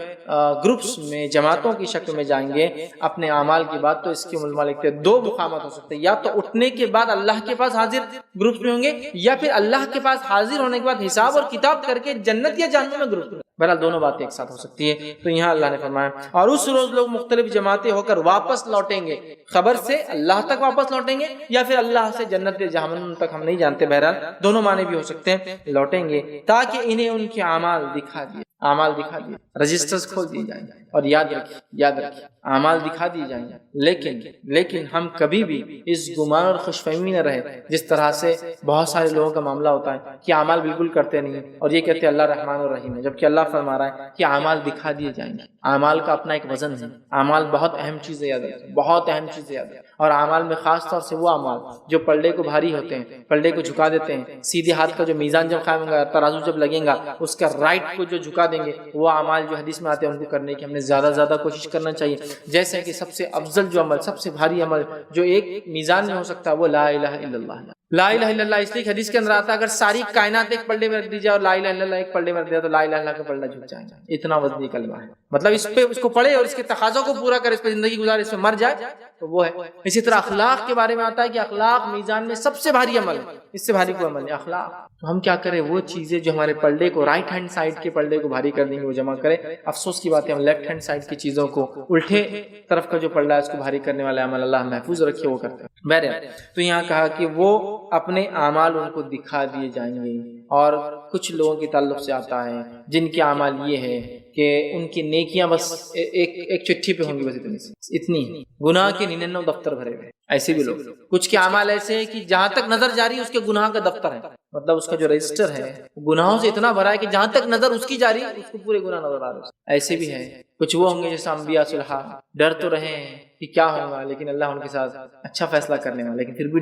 گروپس میں جماعتوں کی شکل میں جائیں گے اپنے اعمال کی بات. تو اس کے علماء لکھتے ہیں دو مقامات ہو سکتے ہیں, یا تو اٹھنے کے بعد اللہ کے پاس حاضر گروپس میں ہوں گے, یا پھر اللہ کے پاس حاضر ہونے کے بعد حساب اور کتاب کر کے جنت یا جہنم میں گروپ. بہرحال دونوں باتیں ایک ساتھ ہو سکتی ہے. تو یہاں اللہ نے فرمایا اور اس روز لوگ مختلف جماعتیں ہو کر واپس لوٹیں گے. خبر سے اللہ تک واپس لوٹیں گے یا پھر اللہ سے جنت یا جہنم تک, ہم نہیں جانتے. بہرحال دونوں معنی بھی ہو سکتے ہیں. لوٹیں گے تاکہ انہیں ان کے اعمال دکھا دیے. اعمال دکھا دیے, رجسٹرز کھول دیے جائیں گے. اور یاد رکھیے اعمال دکھا دیے جائیں گے. لیکن ہم کبھی بھی اس گمان اور خوش فہمی نہ رہے جس طرح سے بہت سارے لوگوں کا معاملہ ہوتا ہے کہ اعمال بالکل کرتے نہیں ہیں اور یہ کہتے ہیں اللہ رحمان اور رحیم ہے, جبکہ اللہ فرما رہا ہے کہ اعمال دکھا دیے جائیں گے. اعمال کا اپنا ایک وزن ہے. اعمال بہت اہم چیز ہے, یاد رکھیں بہت اہم چیز ہے. اور اعمال میں خاص طور سے وہ اعمال جو پلڑے کو بھاری ہوتے ہیں, پلڑے کو جھکا دیتے ہیں. سیدھے ہاتھ کا جو میزان جب قائم ہوگا, ترازو جب لگے گا, اس کا رائٹ کو جو جھکا دیں گے, وہ اعمال جو حدیث میں آتے ہیں ان کو کرنے کی ہم نے زیادہ کوشش کرنا چاہیے. جیسے کہ سب سے افضل جو عمل, سب سے بھاری عمل جو ایک میزان میں ہو سکتا ہے وہ لا الہ الا اللہ ہے. لا الہ الا اللہ اس لیے حدیث کے اندر آتا ہے اگر ساری کائنات ایک پلڑے میں رکھ دی جائے اور لا الہ الا اللہ ایک پلڑے میں رکھ دیا تو لا الہ الا اللہ کا پلڑا جھک جائے گا. اتنا وزنی کلمہ ہے. مطلب اس کو پڑھے اور اس کے تقاضوں کو پورا کرے, اس پہ زندگی گزارے, اس پہ مر جائے تو وہ ہے. اسی طرح اخلاق کے بارے میں آتا ہے کہ اخلاق میزان میں سب سے بھاری عمل ہے, اس سے بھاری کوئی عمل نہیں اخلاق. تو ہم کیا کریں, وہ چیزیں جو ہمارے پلڑے کو رائٹ ہینڈ سائڈ کے پلڑے کو بھاری کر دیں گے وہ جمع کریں. افسوس کی بات ہے ہم لیفٹ ہینڈ سائڈ کی چیزوں کو, الٹے طرف کا جو پلڑا ہے اس کو بھاری کرنے والے عمل اللہ محفوظ رکھے وہ کرتے ہیں. بہرحال تو یہاں کہا کہ وہ اپنے اعمال ان کو دکھا دیے جائیں گے. اور کچھ لوگوں کے تعلق سے آتا ہے جن کے اعمال یہ ہے کہ ان کی نیکیاں بس ایک چٹھی پہ ہوں گی, بس اتنی گناہ کے 99 دفتر بھرے ہوئے. ایسے بھی لوگ, کچھ کے اعمال ایسے ہیں کہ جہاں تک نظر جاری اس کے گناہ کا دفتر ہے. مطلب اس کا جو رجسٹر ہے گناہوں سے اتنا بھرا ہے کہ جہاں تک نظر اس کی جاری اس کو پورے گناہ نظر آ رہے ہیں. ایسے بھی ہے. کچھ وہ ہوں گے جیسے انبیاء صلحاء, ڈر تو رہے ہیں کہ کیا ہوگا, لیکن اللہ ان کے ساتھ اچھا فیصلہ کرنے والا, لیکن پھر بھی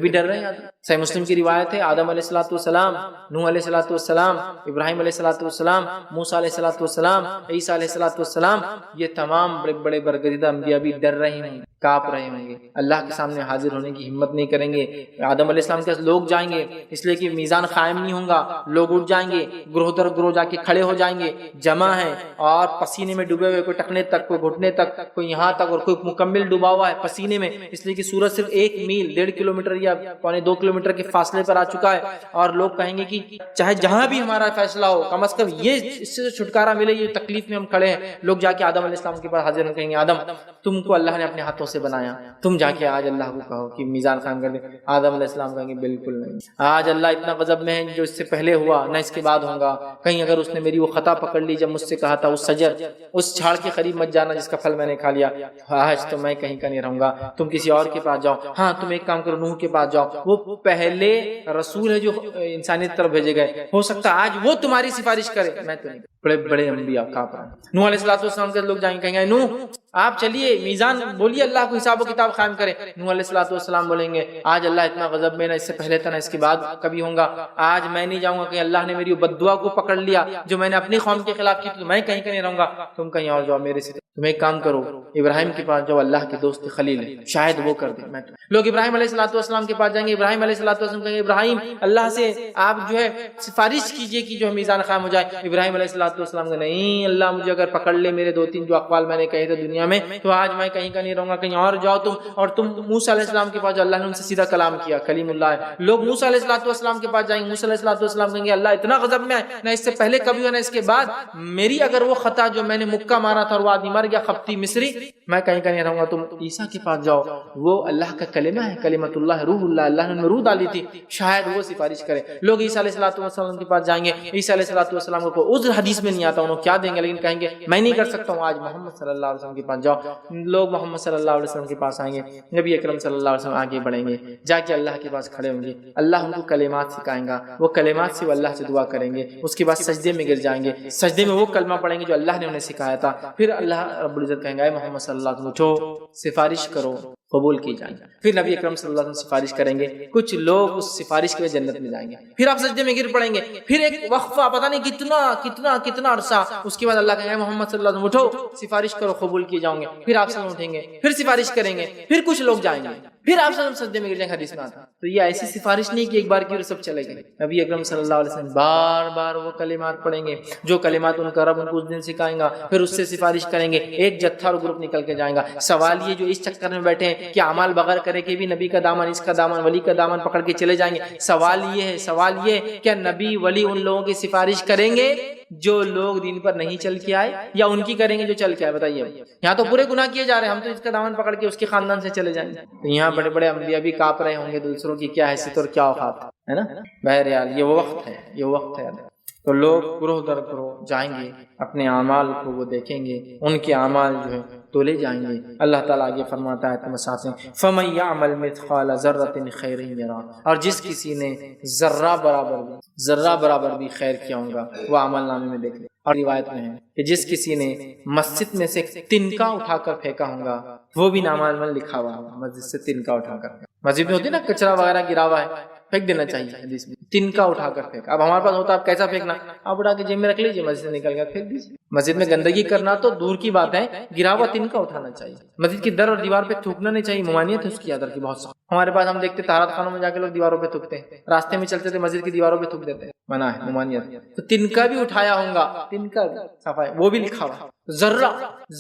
ڈر رہے ہیں. صحیح مسلم کی روایت ہے آدم علیہ الصلوۃ والسلام, نوح علیہ الصلوۃ والسلام, ابراہیم علیہ الصلوۃ والسلام, موسیٰ علیہ الصلوۃ والسلام, عیسیٰ علیہ الصلوۃ والسلام, یہ تمام بڑے برگزیدہ انبیاء بھی ڈر رہے ہیں, کانپ رہے ہوں گے, اللہ کے سامنے حاضر ہونے کی ہمت نہیں کریں گے. آدم علیہ السلام کے لوگ جائیں گے اس لیے کہ میزان قائم نہیں ہوگا, لوگ اٹھ جائیں گے, گروہ در گروہ جا کے کھڑے ہو جائیں گے, جمع ہیں اور پسینے میں ڈوبے ہوئے, کوئی ٹکنے تک, کوئی گھٹنے تک, کوئی یہاں تک, اور کوئی مکمل ڈوبا ہوا ہے پسینے میں, اس لیے کہ سورج صرف 1 میل 1.5 کلومیٹر یا 1.25 کلومیٹر کے فاصلے پر آ چکا ہے. اور لوگ کہیں گے کہ چاہے جہاں بھی ہمارا فیصلہ ہو کم از کم یہ اس سے چھٹکارا ملے, یہ تکلیف میں ہم کھڑے ہیں. لوگ جا کے آدم علیہ السلام کے پاس حاضر ہو, کہیں گے آدم تم کو اللہ نے اپنے ہاتھوں سے بنایا, تم جا کے آج اللہ کو کہو کہ میزان قائم کر دے. آدم علیہ السلام کہیں گے بالکل نہیں, آج اللہ اتنا غضب میں ہے جو اس سے پہلے ہوا نہ اس کے بعد ہوگا. کہیں اگر اس نے میری وہ خطا پکڑ لی جب مجھ سے کہا تھا اس شجر, اس جھاڑ کے قریب مت جانا جس کا پھل میں نے کھا لیا, آج تو میں کہیں کا نہیں رہوں گا, تم کسی اور کے پاس جاؤ. ہاں تم ایک کام کرو, نوح کے پاس جاؤ, وہ پہلے رسول ہے جو انسانیت کی طرف بھیجے گئے, ہو سکتا ہے آج وہ تمہاری سفارش کرے, میں تو نہیں. بڑے انبیاء کہاں پر نوح علیہ السلام کے لوگ جائیں گے, کہیں گے نوح آپ چلیے میزان بولیے, اللہ کو حساب و کتاب قائم کرے. نوح علیہ السلام بولیں گے آج اللہ اتنا غضب میں, نہ اس سے پہلے تھا نہ اس کے بعد کبھی ہوگا, آج میں نہیں جاؤں گا. کہ اللہ نے میری بد دعا کو پکڑ لیا جو میں نے اپنی قوم کے خلاف کی, تو میں کہیں کا نہیں رہوں گا, تم کہیں اور جاؤ میرے سے. تم ایک کام کرو, ابراہیم کے پاس جاؤ, اللہ کے دوست خلیل ہے, شاید وہ کر دے. لوگ ابراہیم علیہ السلام کے پاس جائیں گے, ابراہیم علیہ السلام کہیں گے ابراہیم اللہ سے آپ جو ہے سفارش کیجئے کہ جو میزان قائم ہو جائے. ابراہیم علیہ السلام کہ نہیں, اللہ مجھے اگر پکڑ لے میرے 2-3 جو اقوال میں نے کہے تھے دنیا میں, تو آج میں کہیں کا نہیں رہوں گا, کہیں اور جاؤ تم. اور تم موسیٰ علیہ السلام کے پاس جو اللہ نے ان سے سیدھا کلام کیا, کلیم اللہ ہے. لوگ موسیٰ علیہ السلام کے پاس جائیں گے, موسیٰ علیہ السلام کہیں گے اللہ اتنا غضب میں ہے, نہ اس سے پہلے کبھی ہوا نہ اس کے بعد, میری اگر وہ خطا جو میں نے مکہ مارا تھا اور وہ آدمی مر گیا خپتی مصری, میں کہیں کا نہیں رہوں گا. تم عیسیٰ کے پاس جاؤ, وہ اللہ کا کلمہ ہے, کلمۃ اللہ, روح اللہ, اللہ نے روح ڈالی تھی, شاید وہ سفارش کرے. لوگ عیسیٰ علیہ السلام کے پاس جائیں گے, عیسیٰ علیہ السلام کو عذر حدیث میں نہیں آتا, انہوں کیا دیں گے, لیکن کہیں گے میں نہیں کر سکتا ہوں. آج محمد صلی اللہ علیہ وسلم کے پاس جاؤ, لوگ محمد صلی اللہ علیہ وسلم کے پاس آئیں گے, نبی اکرم صلی اللہ علیہ وسلم آگے بڑھیں گے, جا کے اللہ کے پاس کھڑے ہوں گے, اللہ ان کو کلمات سکھائیں گا, وہ کلمات سے وہ اللہ سے دعا کریں گے. اس کے بعد سجدے میں گر جائیں گے, سجدے میں وہ کلمہ پڑھیں گے جو اللہ نے انہیں سکھایا تھا. پھر اللہ رب العزت کہیں گے اے محمد صلی اللہ علیہ وسلم اٹھو, سفارش کرو, قبول کی جائیں گی. پھر نبی اکرم صلی اللہ علیہ وسلم سفارش کریں گے, کچھ لوگ اس سفارش کی وجہ جنت میں جائیں گے. پھر آپ سجدے میں گر پڑیں گے, پھر ایک وقفہ پتہ نہیں کتنا عرصہ, اس کے بعد اللہ کہے محمد صلی اللہ علیہ وسلم اٹھو سفارش کرو, قبول کیے جاؤں گے. پھر آپ سب اٹھیں گے, پھر سفارش کریں گے, پھر کچھ لوگ جائیں گے, پھر آپ سب سجدے میں گر جائیں گے. حدیث میں آتا ہے. تو یہ ایسی سفارش نہیں کہ ایک بار کی اور سب چلے گئے. نبی اکرم صلی اللہ علیہ وسلم بار بار وہ کلمات پڑھیں گے جو کلمات ان کا رب ان کو اس دن سکھائیں گا, پھر اس سے سفارش کریں گے, ایک جتھا اور گروپ نکل کے جائیں گا. سوال یہ جو اس چکر میں بیٹھے ہیں کہ اعمال بغیر کرے کہ بھی نبی کا دامن, اس کا دامن, ولی کا دامن پکڑ کے چلے جائیں گے. سوال یہ ہے کیا نبی ولی ان لوگوں کی سفارش کریں گے جو لوگ دین پر نہیں چل کے آئے, یا ان کی کریں گے جو چل کے آئے؟ بتائیے. یہاں تو پورے گناہ کیے جا رہے ہیں, ہم تو اس کا دامن پکڑ کے اس کے خاندان سے چلے جائیں گے. تو یہاں بڑے بڑے انبیاء بھی کاپ رہے ہوں گے دوسروں کی کیا حیثیت اور کیا اوقات ہے نا. بہرحال یہ وقت ہے. تو لوگ گروہ در گروہ جائیں گے, اپنے اعمال کو وہ دیکھیں گے, ان کے اعمال جو ہے تولے جائیں گے. اللہ تعالیٰ آگے فرماتا ہے تم ساتھ میں فَمَن يَعْمَلْ مِثْقَالَ ذَرَّةٍ خَيْرٍ يَرَهُ, اور جس کسی نے ذرہ برابر بھی خیر کیا ہوگا وہ عمل نامے میں دیکھ لے. اور روایت میں ہے کہ جس کسی نے مسجد میں سے تنکا اٹھا کر پھینکا ہوگا وہ بھی نامہ عمل لکھا ہوا ہوگا. مسجد سے تنکا اٹھا کر, مسجد میں ہوتی نا کچرا وغیرہ گرا ہوا ہے, پھینک دینا چاہیے. حدیث میں تنکا اٹھا کر پھینکا. اب ہمارے پاس ہوتا آپ کیسا پھینکنا, آپ اٹھا کے جیب میں رکھ لیجیے, مسجد سے نکل کر پھینک دیجیے. مسجد میں گندگی کرنا تو دور کی بات ہے, گرا ہوا تنکا اٹھانا چاہیے. مسجد کی در اور دیوار پہ تھوکنا نہیں چاہیے, ممانعت ہے اس کی ادر کی بہت سخت. ہمارے پاس ہم دیکھتے طہارت خانوں میں جا کے لوگ دیواروں پہ تھوکتے ہیں, راستے میں چلتے تھے مسجد کی دیواروں پہ تھوک دیتے ہیں, منع ہے, ممانعت. تو تنکا بھی اٹھایا ہوگا, تنکا صفائی وہ بھی لکھا ہوا,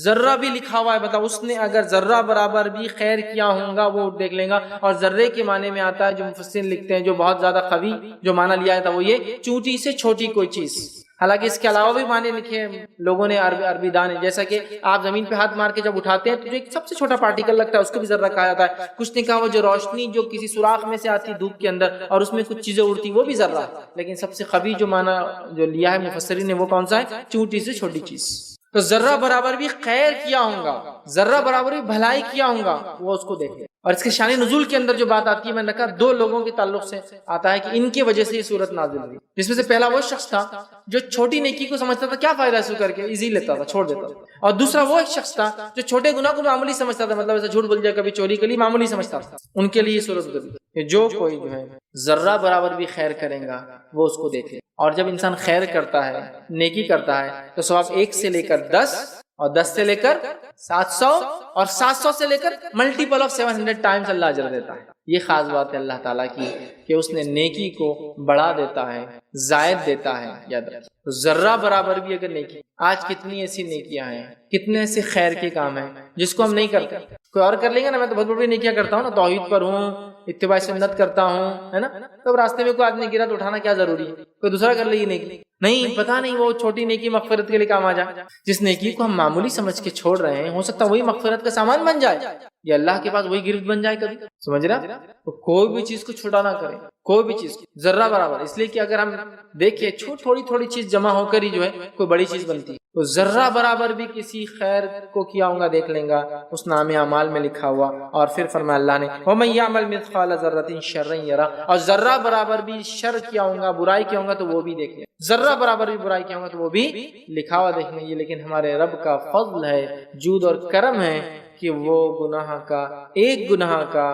ذرہ بھی لکھا ہوا ہے. مطلب اس نے اگر ذرہ برابر بھی خیر کیا ہوگا وہ دیکھ لیں گا. اور ذرے کے معنی میں آتا ہے, جو مفسرین لکھتے ہیں جو بہت زیادہ قوی جو معنی لیا تھا وہ یہ چونٹی سے چھوٹی کوئی چیز. حالانکہ اس کے علاوہ بھی معنی لکھے ہیں لوگوں نے, عربی دان, جیسا کہ آپ زمین پہ ہاتھ مار کے جب اٹھاتے ہیں تو جو ایک سب سے چھوٹا پارٹیکل لگتا ہے اس کو بھی ذرہ کہا جاتا ہے. کچھ نے کہا وہ جو روشنی جو کسی سوراخ میں سے آتی دھوپ کے اندر اور اس میں کچھ چیزیں اڑتی وہ بھی ذرہ. لیکن سب سے قوی جو معنی جو لیا ہے مفسرین نے وہ کون سا ہے, چونٹی سے چھوٹی چیز. تو ذرہ برابر بھی خیر کیا ہوگا, ذرہ برابر بھی بھلائی کیا ہوگا وہ اس کو دیکھ لے. اور اس کے شان نزول کے اندر جو بات آتی ہے, میں نے کہا دو لوگوں کے تعلق سے آتا ہے کہ ان کی وجہ سے یہ صورت نازل ہوئی. جس میں سے پہلا وہ شخص تھا جو چھوٹی نیکی کو سمجھتا تھا کیا فائدہ ہے کر کے, ایزی لیتا تھا, چھوڑ دیتا تھا. اور دوسرا وہ شخص تھا جو چھوٹے گناہ کو معمولی سمجھتا تھا, مطلب ایسا جھوٹ بول جائے, کبھی چوری کے لیے معمولی سمجھتا تھا. ان کے لیے یہ صورت اتری کہ جو کوئی جو ہے ذرہ برابر بھی خیر کرے گا وہ اس کو دیکھے. اور جب انسان خیر کرتا ہے, نیکی کرتا ہے, تو ثواب 1 سے لے کر 10 اور 10 سے لے کر 700 اور 700 سے لے کر ملٹیپل آف 700 ٹائمز اللہ اجر دیتا ہے. یہ خاص بات ہے اللہ تعالیٰ کی کہ اس نے نیکی کو بڑھا دیتا ہے, زائد دیتا ہے. یاد رکھیں ذرہ برابر بھی اگر نیکی, آج کتنی ایسی نیکیاں ہیں, کتنے ایسے خیر کے کام ہیں جس کو ہم نہیں کرتے. کوئی اور کر لیں گے نا, میں تو بہت بڑی نیکیاں کرتا ہوں نا, توحید پر ہوں, اتباع سنت کرتا ہوں, ہے نا. تو راستے میں کوئی آدمی گرا تو اٹھانا کیا ضروری ہے, کوئی دوسرا کر لے یہ نیکی. نہیں, پتہ نہیں وہ چھوٹی نیکی مغفرت کے لیے کام آ جائے. جس نیکی کو ہم معمولی سمجھ کے چھوڑ رہے ہیں ہو سکتا ہے وہی مغفرت کا سامان بن جائے, یا اللہ کے پاس وہی گرفت بن جائے کبھی. سمجھ رہا, تو کوئی بھی چیز کو چھوٹا نہ کرے, کوئی بھی چیز ذرہ برابر. اس لیے کہ اگر ہم دیکھیں تھوڑی چیز جمع ہو کر ہی جو ہے کوئی بڑی چیز بنتی ہے. تو ذرہ برابر بھی کسی خیر کو کیا ہوگا دیکھ لیں گا, اس نام اعمال میں لکھا ہوا. اور پھر فرمایا اللہ نے وَمَن يَعْمَلْ مِثْقَالَ ذَرَّةٍ شَرًّا يَرَهُ, اور ذرہ برابر بھی شر کیا ہوگا, برائی کیا ہوگا تو وہ بھی دیکھ لیں. ذرہ برابر بھی برائی کیا ہوگا تو وہ بھی لکھا ہوا دیکھ لیں گے. لیکن ہمارے رب کا فضل ہے, جود اور کرم ہے کہ وہ ایک گناہ کا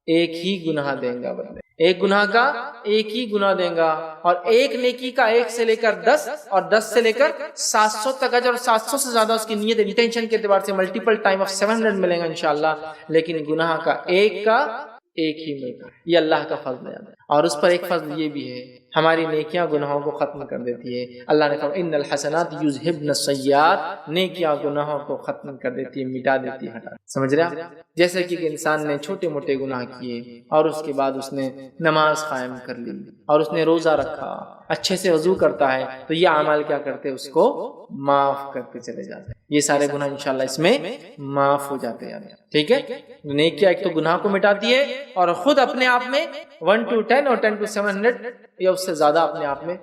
ایک ہی گناہ دیں گا بدلے, ایک گناہ کا ایک ہی گناہ دیں گا. اور ایک نیکی کا 1 سے لے کر 10 اور 10 سے لے کر 700 تک اجر, اور 700 سے زیادہ اس کی نیت انٹینشن کے اعتبار سے ملٹیپل ٹائم آف 700 ملیں گا انشاءاللہ. لیکن گناہ کا ایک ہی ملے گا. یہ اللہ کا فضل ہے. اور اس پر ایک فضل یہ بھی ہے, ہماری نیکیاں گناہوں کو ختم کر دیتی ہے. اللہ نے فرمایا ان الحسنات یذہبن السیئات, نیکیاں گناہوں کو ختم کر دیتی ہے, مٹا دیتی ہے, ہٹا. سمجھ رہے ہیں, جیسے کہ انسان نے چھوٹے موٹے گناہ کیے اور اس کے بعد اس نے نماز قائم کر لی اور اس نے روزہ رکھا, اچھے سے وضو کرتا ہے, تو یہ اعمال کیا کرتے ہیں, اس کو معاف کرتے چلے جاتے ہیں. یہ سارے گناہ انشاءاللہ اس میں معاف ہو جاتے ہیں. ٹھیک ہے, نیکیاں ایک تو گناہ کو مٹاتی ہے اور خود اپنے آپ میں 1 to 10 اور 10 to 700 یا اس سے زیادہ اپنے آپ میں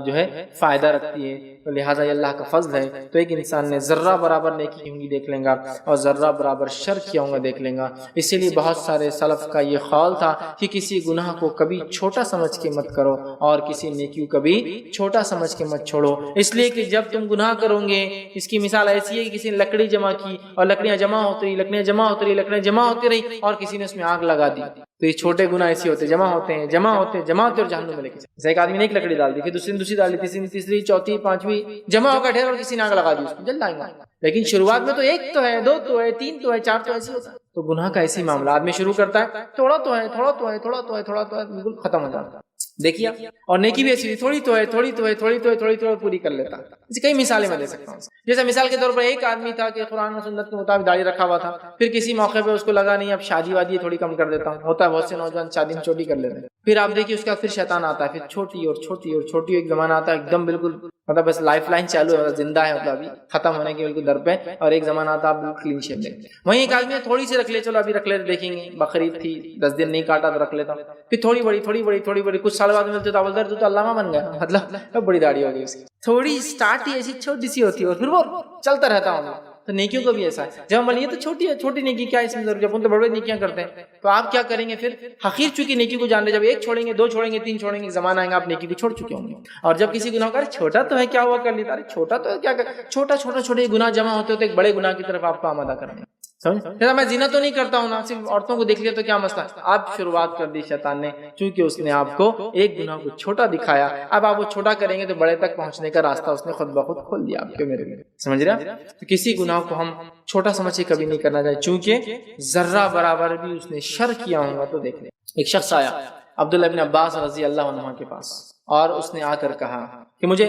جو ہے فائدہ رکھتی ہے. تو لہٰذا یہ اللہ کا فضل ہے. تو ایک انسان نے ذرہ برابر نیکی کی ہوں گی دیکھ لیں گا اور ذرہ برابر شر کیا ہوں گا دیکھ لیں گا. اسی لیے بہت سارے سلف کا یہ خیال تھا کہ کسی گناہ کو کبھی چھوٹا سمجھ کے مت کرو اور کسی نیکی کو کبھی چھوٹا سمجھ کے مت چھوڑو. اس لیے کہ جب تم گناہ کرو گے، اس کی مثال ایسی ہے کہ کسی نے لکڑی جمع کی اور لکڑیاں جمع ہوتی رہی، لکڑیاں جمع ہوتی رہی، لکڑیاں جمع ہوتی رہی اور کسی نے اس میں آگ لگا دی. تو یہ چھوٹے گناہ ایسے ہوتے جمع ہوتے ہیں جمع ہوتے ہیں جمع ہوتے اور جہنم میں لے کے جیسے ایک آدمی نے ایک لکڑی ڈال دی، پھر دوسری نے دوسری ڈال دی، تیسری نے تیسری، چوتھی، پانچویں، جمع ہو کر ڈھیر اور کسی نے آگ لگا دی، اس کو جل جائیں گا. لیکن شروعات میں تو ایک تو ہے، دو تو ہے، تین تو ہے، چار تو ایسے ہوتا ہے. تو گناہ کا ایسی معاملہ آدمی شروع کرتا ہے تھوڑا تو ہے، تھوڑا تو ہے، تھوڑا تو ہے، تھوڑا تو ہے، بالکل ختم ہو جاتا ہے. دیکھیے اور نیکی بھی ایسی تھوڑی تو ہے، تھوڑی تو ہے، تھوڑی تو ہے، تھوڑی تو ہے، پوری کر لیتا ہے. اس کئی مثالیں میں دے سکتا ہوں. جیسے مثال کے طور پر ایک آدمی تھا کہ قرآن و سنت کے مطابق داڑھی رکھا ہوا تھا، پھر کسی موقع پہ اس کو لگا نہیں اب شادی وادی تھوڑی کم کر دیتا ہوں. ہوتا ہے بہت سے نوجوان شادی میں چھوٹی کر لیتے ہیں. پھر آپ دیکھیے اس کے بعد پھر شیطان آتا ہے، پھر چھوٹی اور چھوٹی اور چھوٹی. ایک زمانہ آتا ہے ایک دم بالکل مطلب بس لائف لائن چالو ہے، زندہ ہے، مطلب ابھی ختم ہونے کے بالکل در پہ. اور ایک زمانہ آتا ہے آپ بالکل کلین شیپ لیں. وہیں ایک آدمی تھوڑی سی رکھ لے، چلو ابھی رکھ لے دیکھیں گے، بقرعید تھی 10 دن نہیں کاٹا تو رکھ لیتا ہوں. پھر تھوڑی بڑی تھوڑی بڑی تھوڑی بڑی، کچھ سال بعد ملتے تو بولتے تو علامہ بن گیا، مطلب بڑی داڑھی ہو گئی اس کی. تھوڑی اسٹارٹ ہی ایسی چھوٹی سی ہوتی ہے اور پھر وہ چلتا رہتا ہوں. تو نیکیوں کو بھی ایسا ہے، جب ہم یہ تو چھوٹی ہے، چھوٹی نیکی کیا اس میں ضرور، جب ان تو بڑے نیکیاں کرتے ہیں تو آپ کیا کریں گے؟ پھر حقیر چونکہ نیکی کو جان لے، جب ایک چھوڑیں گے، دو چھوڑیں گے، تین چھوڑیں گے، زمانہ آئے گا آپ نیکی کو چھوڑ چکے ہوں گے. اور جب کسی گناہ کا چھوٹا تو ہے کیا ہوا کر لیتا، چھوٹا تو ہے کیا کر، چھوٹا چھوٹا چھوٹے گناہ جمع ہوتے ہوتے ایک بڑے گناہ کی طرف آپ کو آمادہ کریں گے. سمجھ میں زنا تو نہیں کرتا ہوں نا، صرف عورتوں کو دیکھ لیا تو کیا مسئلہ. آپ شروعات کر دی شیطان نے، چونکہ اس نے آپ کو ایک گناہ کو چھوٹا دکھایا. اب آپ وہ چھوٹا کریں گے تو بڑے تک پہنچنے کا راستہ اس نے خود بخود کھول دیا آپ کے میرے لیے. سمجھ رہے ہیں؟ تو کسی گناہ کو ہم چھوٹا سمجھ کے کبھی نہیں کرنا چاہیے، چونکہ ذرہ برابر بھی اس نے شر کیا ہوگا تو دیکھ لیں. ایک شخص آیا عبداللہ بن عباس رضی اللہ عنہ کے پاس اور اس نے آ کر کہا کہ مجھے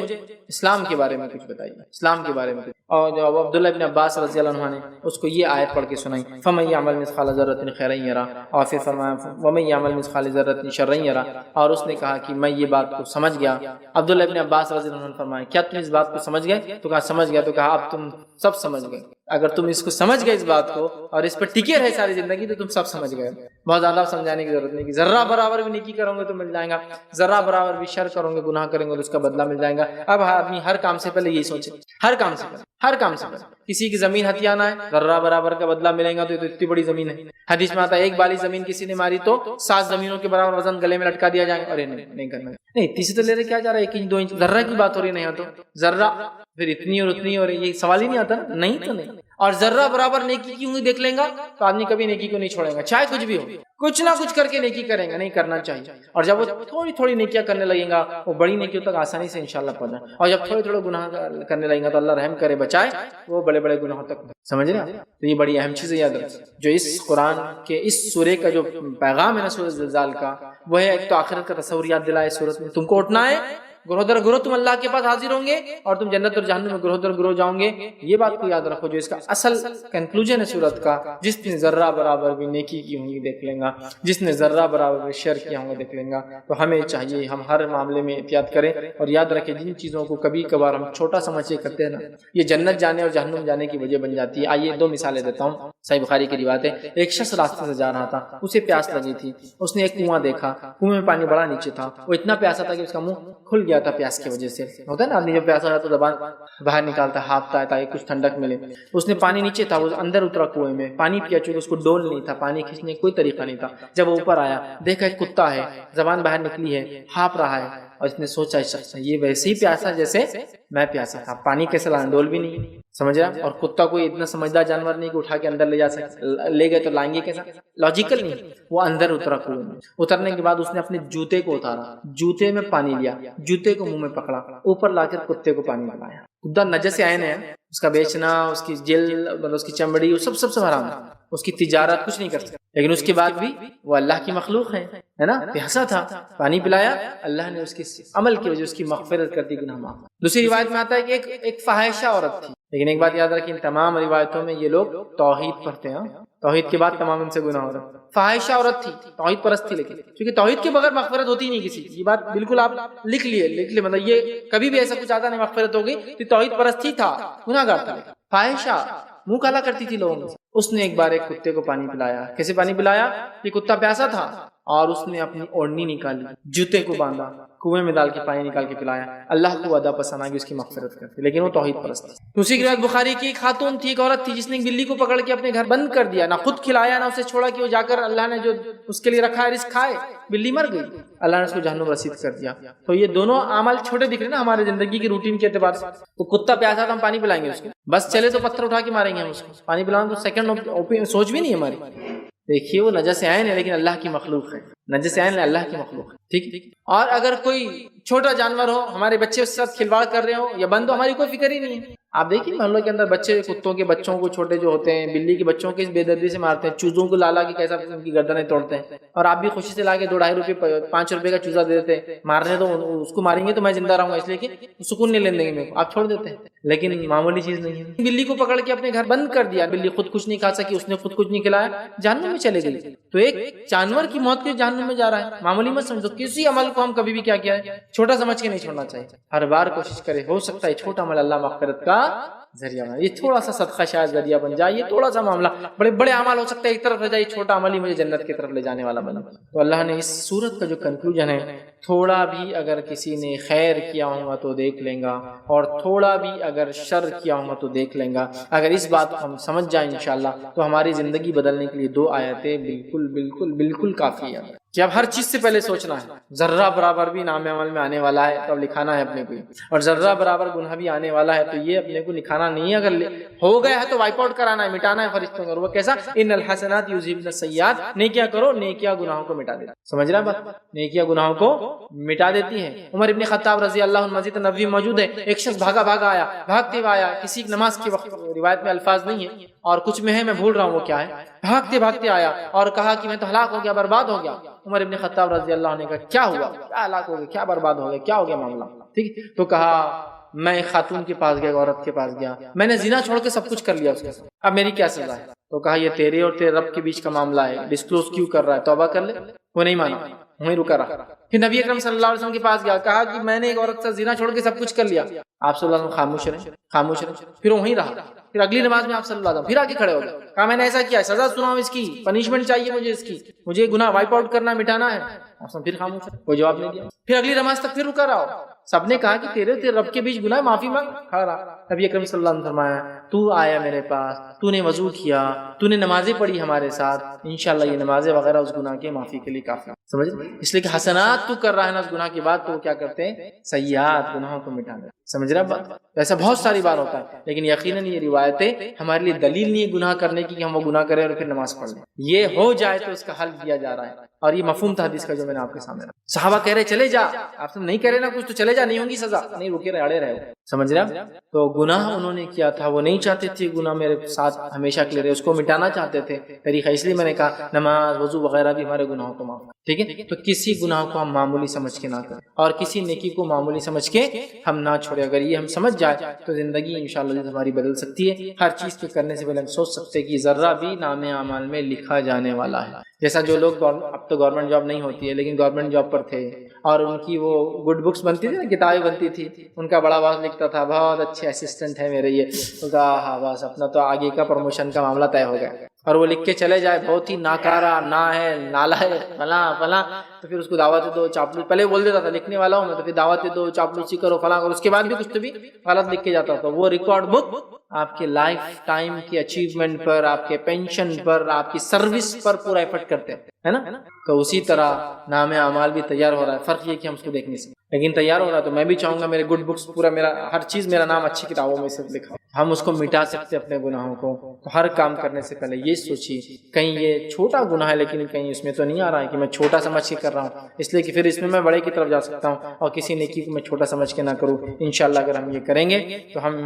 اسلام کے بارے میں کچھ بتائیے، اسلام کے بارے میں کچھ. اور جب عبداللہ بن عباس رضی اللہ عنہ نے اس کو یہ آیت پڑھ کے سنائی، فَمَن يَعْمَلْ مِثْقَالَ ذَرَّةٍ خَيْرًا يَرَهُ، اور پھر فرمایا وَمَن يَعْمَلْ مِثْقَالَ ذَرَّةٍ شَرًّا يَرَهُ. اور اس نے کہا کہ میں یہ بات کو سمجھ گیا. عبداللہ بن عباس رضی اللہ عنہ نے فرمایا کیا تم اس بات کو سمجھ گئے؟ تو کہا سمجھ گیا. تو کہا اب تم سب سمجھ گئے. اگر تم اس کو سمجھ گئے اس بات کو اور اس پر ٹکے رہے ساری زندگی تو تم سب سمجھ گئے. بہت زیادہ سمجھانے کی ضرورت نہیں کہ ذرہ برابر بھی نیکی کرو گے تو مل جائے گا، ذرہ برابر بھی شر کرو گے، گناہ کریں گے تو اس کا بدلہ مل جائے گا. اب آدمی ہر کام سے پہلے یہی سوچے، ہر کام سے پہلے، ہر کام سے پہلے کسی کی زمین ہتھیانا ہے، ذرہ برابر کا بدلہ ملے گا تو یہ تو اتنی بڑی زمین ہے. حدیث میں آتا ہے ایک بالی زمین کسی نے ماری تو 7 زمینوں کے برابر وزن گلے میں لٹکا دیا جائے گا. ارے نہیں کرنا، نہیں تیسری تو لے رہے کیا جا رہا ہے، 1 انچ 2 انچ ذرہ کی بات ہو رہی. نہیں تو ذرہ پھر اتنی اور اتنی، اور یہ سوال ہی نہیں آتا نہیں تو نہیں. اور ذرہ برابر نیکی کی ہوں دیکھ لیں گا تو آدمی کبھی نیکی کو نہیں چھوڑے گا، چاہے کچھ بھی ہو، کچھ نہ کچھ کر کے نیکی کریں گا. نہیں کرنا چاہیے. اور جب وہ تھوڑی تھوڑی نیکیاں کرنے لگیں گا وہ بڑی نیکیوں تک آسانی سے انشاءاللہ پہنچ جائے. اور جب تھوڑے تھوڑے گناہ کرنے لگیں گا تو اللہ رحم کرے بچائے وہ بڑے بڑے گناہوں تک. سمجھ رہے ہیں؟ تو یہ بڑی اہم چیز ہے یاد رکھیں جو اس قرآن کے اس سورے کا جو پیغام ہے نا سورۃ الزلزال کا، وہ ہے ایک تو آخرت کا تصور یاد دلائے سورت میں. تم کو اٹھنا ہے، گروہ در گروہ تم اللہ کے پاس حاضر ہوں گے اور تم جنت اور جہنم میں گروہ در گروہ جاؤں گے. یہ بات کو یاد رکھو جو اس کا اصل کنکلوژن ہے سورت کا. جس نے ذرہ برابر بھی نیکی کی ہوں گی دیکھ لیں گا، جس نے ذرہ برابر بھی شر کیا ہوں گا دیکھ لیں گا. تو ہمیں چاہیے ہم ہر معاملے میں احتیاط کریں اور یاد رکھیں جن چیزوں کو کبھی کبھار ہم چھوٹا سمجھ کے کرتے ہیں نا، یہ جنت جانے اور جہنم جانے کی وجہ بن جاتی ہے. آئیے 2 مثالیں دیتا ہوں، صحیح بخاری کی روایت ہے. ایک شخص راستے سے جا رہا تھا، اسے پیاس لگی تھی. اس نے ایک کنواں دیکھا، کنویں میں پانی بڑا نیچے تھا. وہ اتنا پیاسا تھا کہ اس کا منہ کھل گیا تھا پیاس کی وجہ سے. ہوتا ہے نا آدمی جب پیاسا ہے تو زبان باہر نکالتا ہے، ہانپتا ہے تاکہ کچھ ٹھنڈک ملے. اس نے پانی نیچے تھا، وہ اندر اترا کنویں میں، پانی پیا. چونکہ اس کو ڈول نہیں تھا، پانی کھینچنے کا کوئی طریقہ نہیں تھا. جب وہ اوپر آیا دیکھا ایک کتا ہے، زبان باہر نکلی ہے، ہانپ رہا ہے. اور اس نے سوچا اس شخص یہ ویسے ہی پیاسا جیسے میں پیاسا تھا، پانی کیسے لانا، ڈول بھی نہیں. سمجھ رہا؟ اور کتا کوئی اتنا سمجھدار جانور نہیں کہ اٹھا کے اندر لے جا سکتے، لے گئے تو لائیں گے کیسا، لاجیکل نہیں. وہ اندر اترا کنویں میں. اترنے کے بعد اس نے اپنے جوتے کو اتارا، جوتے میں پانی لیا، جوتے کو منہ میں پکڑا، اوپر لا کر کتے کو پانی پلایا. کتا نجس عین ہے، اس کا بیچنا، اس کی جلد، مطلب اس کی چمڑی، وہ سب حرام ہے. اس کی تجارت کچھ نہیں کر سکتے. لیکن اس کے بعد بھی وہ اللہ کی مخلوق ہے نا، پیاسا تھا، پانی پلایا. اللہ نے اس کے عمل کی وجہ اس کی مغفرت کر دی، گناہ معاف. دوسری روایت میں آتا ہے کہ ایک فاحشہ عورت تھی. لیکن ایک بات یاد رکھیں ان تمام روایتوں میں یہ لوگ توحید پڑھتے ہیں، توحید کے بعد تمام ان سے گناہ ہو رہا ہے. فاحشہ عورت تھی، توحید پرست تھی، لیکن کیونکہ توحید کے بغیر مغفرت ہوتی نہیں کسی. یہ بات بالکل آپ لکھ لیے، مطلب یہ کبھی بھی ایسا کچھ آتا نہیں مغفرت ہوگی تو توحید پرست ہی تھا، گناہ گار تھا. فاحشہ منہ کالا کرتی تھی لوگوں میں. اس نے ایک بار ایک کتے کو پانی پلایا. کیسے پانی پلایا؟ یہ کتا پیاسا تھا، اور اس نے اپنی اوڑھنی نکالی، جوتے کو باندھا، کنویں میں ڈال کے پانی نکال کے پلایا، اللہ کو ادا پسند آ گئی، اس کی مغفرت کرتی، لیکن وہ توحید پرست تھی۔ دوسری روایت بخاری کی ایک خاتون تھی، ایک عورت تھی جس نے ایک بلی کو پکڑ کے اپنے گھر بند کر دیا، نہ خود کھلایا نہ اسے چھوڑا کہ وہ جا کر اللہ نے جو اس کے لیے رکھا ہے رزق کھائے، بلی مر گئی، اللہ نے اس کو جہنم رسید کر دیا۔ تو یہ دونوں اعمال چھوٹے دکھ رہے نا ہمارے زندگی کی روٹین کے اعتبار سے۔ تو کتا پیاسا تو ہم پانی پلائیں گے اس کو، بس چلے تو پتھر اٹھا کے ماریں گے ہم اس کو، پانی پلانا تو سیکنڈ سوچ بھی نہیں ہماری۔ دیکھیے وہ نجس عین ہے لیکن اللہ کی مخلوق ہے، نجس عین اللہ کی مخلوق ہے، ٹھیک۔ اور اگر کوئی چھوٹا جانور ہو، ہمارے بچے اس کے ساتھ کھلواڑ کر رہے ہو یا بند ہو، ہماری کوئی فکر ہی نہیں ہے۔ آپ دیکھیے محلوں کے اندر بچے کتوں کے بچوں کو چھوٹے جو ہوتے ہیں، بلی کے بچوں کے بے دردی سے مارتے ہیں، چوزوں کو لالا کے کیسا ان کی گردنیں توڑتے ہیں، اور آپ بھی خوشی سے لا کے 2-2.5 روپے 5 روپے کا چوزا دے دیتے ہیں، مارنے تو اس کو ماریں گے تو میں زندہ رہوں گا اس لیے کہ سکون نہیں لینے دیں گے میرے کو، آپ چھوڑ دیتے ہیں، لیکن معمولی چیز نہیں ہے۔ بلی کو پکڑ کے اپنے گھر بند کر دیا، بلی خود کچھ نہیں کھا سکی، اس نے خود کچھ نہیں کھلایا، جہنم میں چلے گئی۔ تو ایک جانور کی موت کے جہنم میں جا رہا ہے، معمولی مت سمجھو۔ کسی عمل کو ہم کبھی بھی کیا ہے چھوٹا سمجھ کے نہیں چھوڑنا چاہیے، ہر بار کوشش کرے، ہو سکتا ہے چھوٹا عمل اللہ مغفرت کا ذریعہ بنا، یہ تھوڑا سا صدقہ شاید ذریعہ بن جائے، یہ تھوڑا سا معاملہ، بڑے بڑے اعمال ہو سکتا ہے ایک طرف لے جائے، چھوٹا عمل ہی مجھے جنت کی طرف لے جانے والا بنا۔ تو اللہ نے اس سورت کا جو کنکلوژن ہے، تھوڑا بھی اگر کسی نے خیر کیا ہوگا تو دیکھ لیں گا، اور تھوڑا بھی اگر شر کیا ہوگا تو دیکھ لیں گا۔ اگر اس بات کو ہم سمجھ جائیں انشاءاللہ تو ہماری زندگی بدلنے کے لیے 2 آیتیں بالکل بالکل بالکل کافی ہیں کہ اب ہر چیز سے پہلے سوچنا ہے، ذرہ برابر بھی نام عمل میں آنے والا ہے تو اب لکھانا ہے اپنے کو، اور ذرہ برابر گناہ بھی آنے والا ہے تو یہ اپنے کو لکھانا نہیں ہے، اگر ہو گیا ہے تو وائپ آؤٹ کرانا ہے، مٹانا ہے فرشتوں کو۔ وہ کیسا؟ ان الحسنات یذھبن السیئات، نیکیاں کرو، نیکیاں گناہوں کو مٹا دیتی، سمجھ رہا بات؟ نیکیاں گناہوں کو مٹا دیتی ہیں۔ عمر ابن خطاب رضی اللہ عنہ، مسجد نبوی موجود ہے، ایک شخص بھاگا بھاگا آیا، بھاگتے ہوئے آیا، کسی نماز کے وقت، روایت میں الفاظ نہیں ہے اور کچھ میں ہے میں بھول رہا ہوں وہ کیا ہے، بھاگتے بھاگتے آیا اور کہا کہ میں تو ہلاک ہو گیا، برباد ہو گیا۔ عمر ابن خطاب رضی اللہ عنہ نے کہا کیا ہوا، کیا ہلاک ہو گیا، کیا برباد ہو گیا، کیا ہو گیا معاملہ، ٹھیک؟ تو کہا میں ایک خاتون کے پاس گیا، عورت کے پاس گیا، میں نے زنا چھوڑ کے سب کچھ کر لیا اس کے ساتھ، اب میری کیا سزا ہے؟ تو کہا یہ تیرے اور تیرے رب کے بیچ کا معاملہ ہے، ڈسکلوز کیوں کر رہا ہے، توبہ کر لے۔ وہ نہیں مانا، وہیں رکا رہا۔ پھر نبی اکرم صلی اللہ علیہ وسلم کے پاس گیا، کہا کہ میں نے ایک عورت سے زنا چھوڑ کے سب کچھ کر لیا۔ آپ صلی اللہ علیہ وسلم خاموش رہے، خاموش رہے، پھر وہیں رہا۔ پھر اگلی نماز میں آپ صلی اللہ علیہ وسلم پھر آگے کھڑے ہو گئے، کہا میں نے ایسا کیا ہے، سزا سناؤ اس کی، پنشمنٹ چاہیے مجھے اس کی، مجھے گناہ وائپ آؤٹ کرنا، مٹانا ہے۔ پھر خاموش ہے، کوئی جواب نہیں دیا۔ پھر اگلی نماز تک پھر رکا رہا، سب نے کہا کہ تیرے رب کے بیچ گناہ، معافی مانگ، کھڑا رہا۔ نبی اکرم صلی اللہ علیہ وسلم فرمایا تو آیا میرے پاس، تو نے وضو کیا، تو نے نمازیں پڑھی ہمارے ساتھ، انشاءاللہ یہ نمازیں وغیرہ اس گناہ کے معافی کے لیے کافی، سمجھ؟ اس لیے کہ حسنات تو کر رہا ہے نا اس گناہ کے بعد، تو وہ کیا کرتے ہیں، سیئات گناہوں کو مٹا دیتے، سمجھ رہا بات؟ ایسا بہت ساری بار ہوتا ہے، لیکن یقیناً یہ روایتیں ہمارے لیے دلیل نہیں ہے گناہ کرنے کی کہ ہم وہ گناہ کریں اور پھر نماز پڑھ لیں، یہ ہو جائے تو اس کا حل دیا جا رہا ہے، اور یہ مفہوم تھا حدیث کا جو میں نے آپ کے سامنے رکھا۔ صحابہ کہہ رہے چلے جا، آپ سے نہیں کہہ رہے نا کچھ تو چلے جا، نہیں ہوں گی سزا، نہیں رکے رہے، اڑے رہے، سمجھ رہے؟ تو گناہ انہوں نے کیا تھا، وہ نہیں چاہتے تھے گناہ میرے ساتھ ہمیشہ کے لیے رہے، اس کو مٹانا چاہتے تھے۔ طریقہ اس لیے میں نے کہا نماز وضو وغیرہ بھی ہمارے گناہوں کو معاف، ٹھیک ہے؟ تو کسی گناہ کو ہم معمولی سمجھ کے نہ کریں، اور کسی نیکی کو معمولی سمجھ کے ہم نہ چھوڑیں۔ اگر یہ ہم سمجھ جائے تو زندگی انشاءاللہ ہماری بدل سکتی ہے۔ ہر چیز کے کرنے سے پہلے ہم سوچ سکتے ہیں کہ ذرہ بھی نام اعمال میں لکھا جانے والا ہے۔ جیسا جو لوگ اب تو گورنمنٹ جاب نہیں ہوتی ہے لیکن گورنمنٹ جاب پر تھے اور ان کی وہ گڈ بکس بنتی تھی نا، کتابیں بنتی تھی، ان کا بڑا باس لکھتا تھا بہت اچھے اسسٹنٹ ہے میرے، یہ تو کہا ہاں بس اپنا تو آگے کا پروموشن کا معاملہ طے ہو گیا، اور وہ لکھ کے چلے جائے بہت ہی ناکارہ، نا ہے، نالا ہے، فلاں فلاں، تو پھر اس کو دعوت دو، چاپلوس، پہلے بول دیتا تھا لکھنے والا ہوں میں، تو پھر دعوت دو، چاپلوسی کرو، فلاں کرو، اس کے بعد بھی کچھ تو بھی غلط لکھ کے جاتا تھا۔ وہ ریکارڈ بک آپ کے لائف ٹائم کی اچیومنٹ پر، آپ کے پینشن پر، آپ کی سروس پر پورا ایفرٹ کرتے ہیں، ہے نا؟ تو اسی طرح نام اعمال بھی تیار ہو رہا ہے، فرق یہ کہ ہم اس کو دیکھ نہیں سکتے، لیکن تیار ہو رہا ہے۔ تو میں بھی چاہوں گا میرے گڈ بکس پورا، میرا ہر چیز، میرا نام اچھی کتابوں میں صرف لکھا، ہم اس کو مٹا سکتے اپنے گناہوں کو۔ تو ہر کام کرنے سے پہلے یہ سوچیے کہیں یہ چھوٹا گناہ ہے لیکن کہیں اس میں تو نہیں آ رہا ہے کہ میں چھوٹا سمجھ کے کر رہا ہوں، اس لیے کہ پھر اس میں بڑے کی طرف جا سکتا ہوں، اور کسی نیکی کو میں چھوٹا سمجھ کے نہ کروں۔ انشاءاللہ اگر ہم یہ کریں گے تو ہم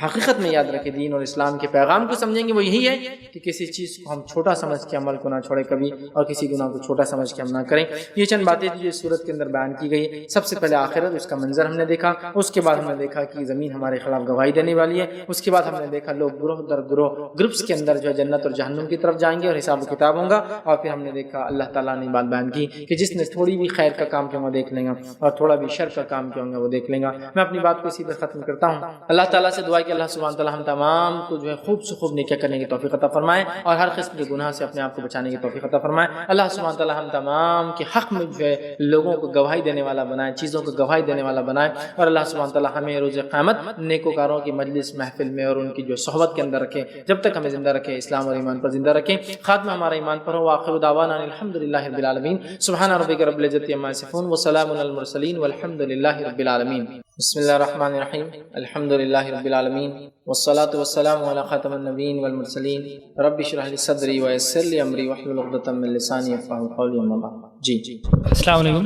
حقیقت میں یاد رکھیں دین اور اسلام کے پیغام کو سمجھیں گے، وہ یہی ہے کہ کسی چیز کو ہم چھوٹا سمجھ کے عمل کو نہ چھوڑے کبھی، اور کسی گناہ کو چھوٹا سمجھ کے ہم نہ کریں۔ یہ چند باتیں جو اس صورت کے اندر بیان کی گئی، سب سے پہلے آخرت، اس کا منظر ہم نے دیکھا، اس کے بعد ہم نے دیکھا کہ زمین ہمارے خلاف گواہی دینے والی ہے، اس اس کے بعد ہم نے دیکھا لوگ گروہ در گروہ گروپس کے اندر جو ہے جنت اور جہنم کی طرف جائیں گے اور حساب و کتاب ہوگا. اور پھر ہم نے دیکھا اللہ تعالیٰ نے بات بیان کی کہ جس نے تھوڑی بھی خیر کا کام کیا وہ دیکھ لیں گا اور تھوڑا بھی شر کا کام کیا وہ دیکھ لیں گا. میں اپنی بات کو اسی پر ختم کرتا ہوں. اللہ تعالیٰ سے دعا کہ اللہ سبحانہ تعالیٰ ہم تمام کو جو ہے خوب سے خوب نیکیاں کرنے کی توفیق عطا فرمائے اور ہر قسم کے گناہ سے اپنے آپ کو بچانے کی توفیق عطا فرمائے. اللہ سبحانہ تعالیٰ ہم تمام کے حق میں جو ہے لوگوں کو گواہی دینے والا بنائے, چیزوں کو گواہی دینے والا بنائے. اور اللہ سبحانہ تعالیٰ ہمیں روز قیامت نیکوکاروں کی مجلس محفل میں اور ان کی جو صحبت کے اندر رکھے, جب تک ہمیں زندہ رکھے اسلام اور ایمان پر زندہ رکھے. خاتمہ ہمارا ایمان پر ہو. وآخر دعوانا الحمدللہ رب العالمین. سبحان ربک رب العزت عما یصفون وسلام علی المرسلین والحمدللہ رب العالمین. بسم اللہ الرحمن الرحیم. الحمدللہ رب العالمین والصلاة والسلام علی خاتم النبیین والمرسلین. رب اشرح لی صدری ویسر لی امری واحلل عقدۃ من لسانی یفقهوا قولی. اما بعد. جی السلام علیکم.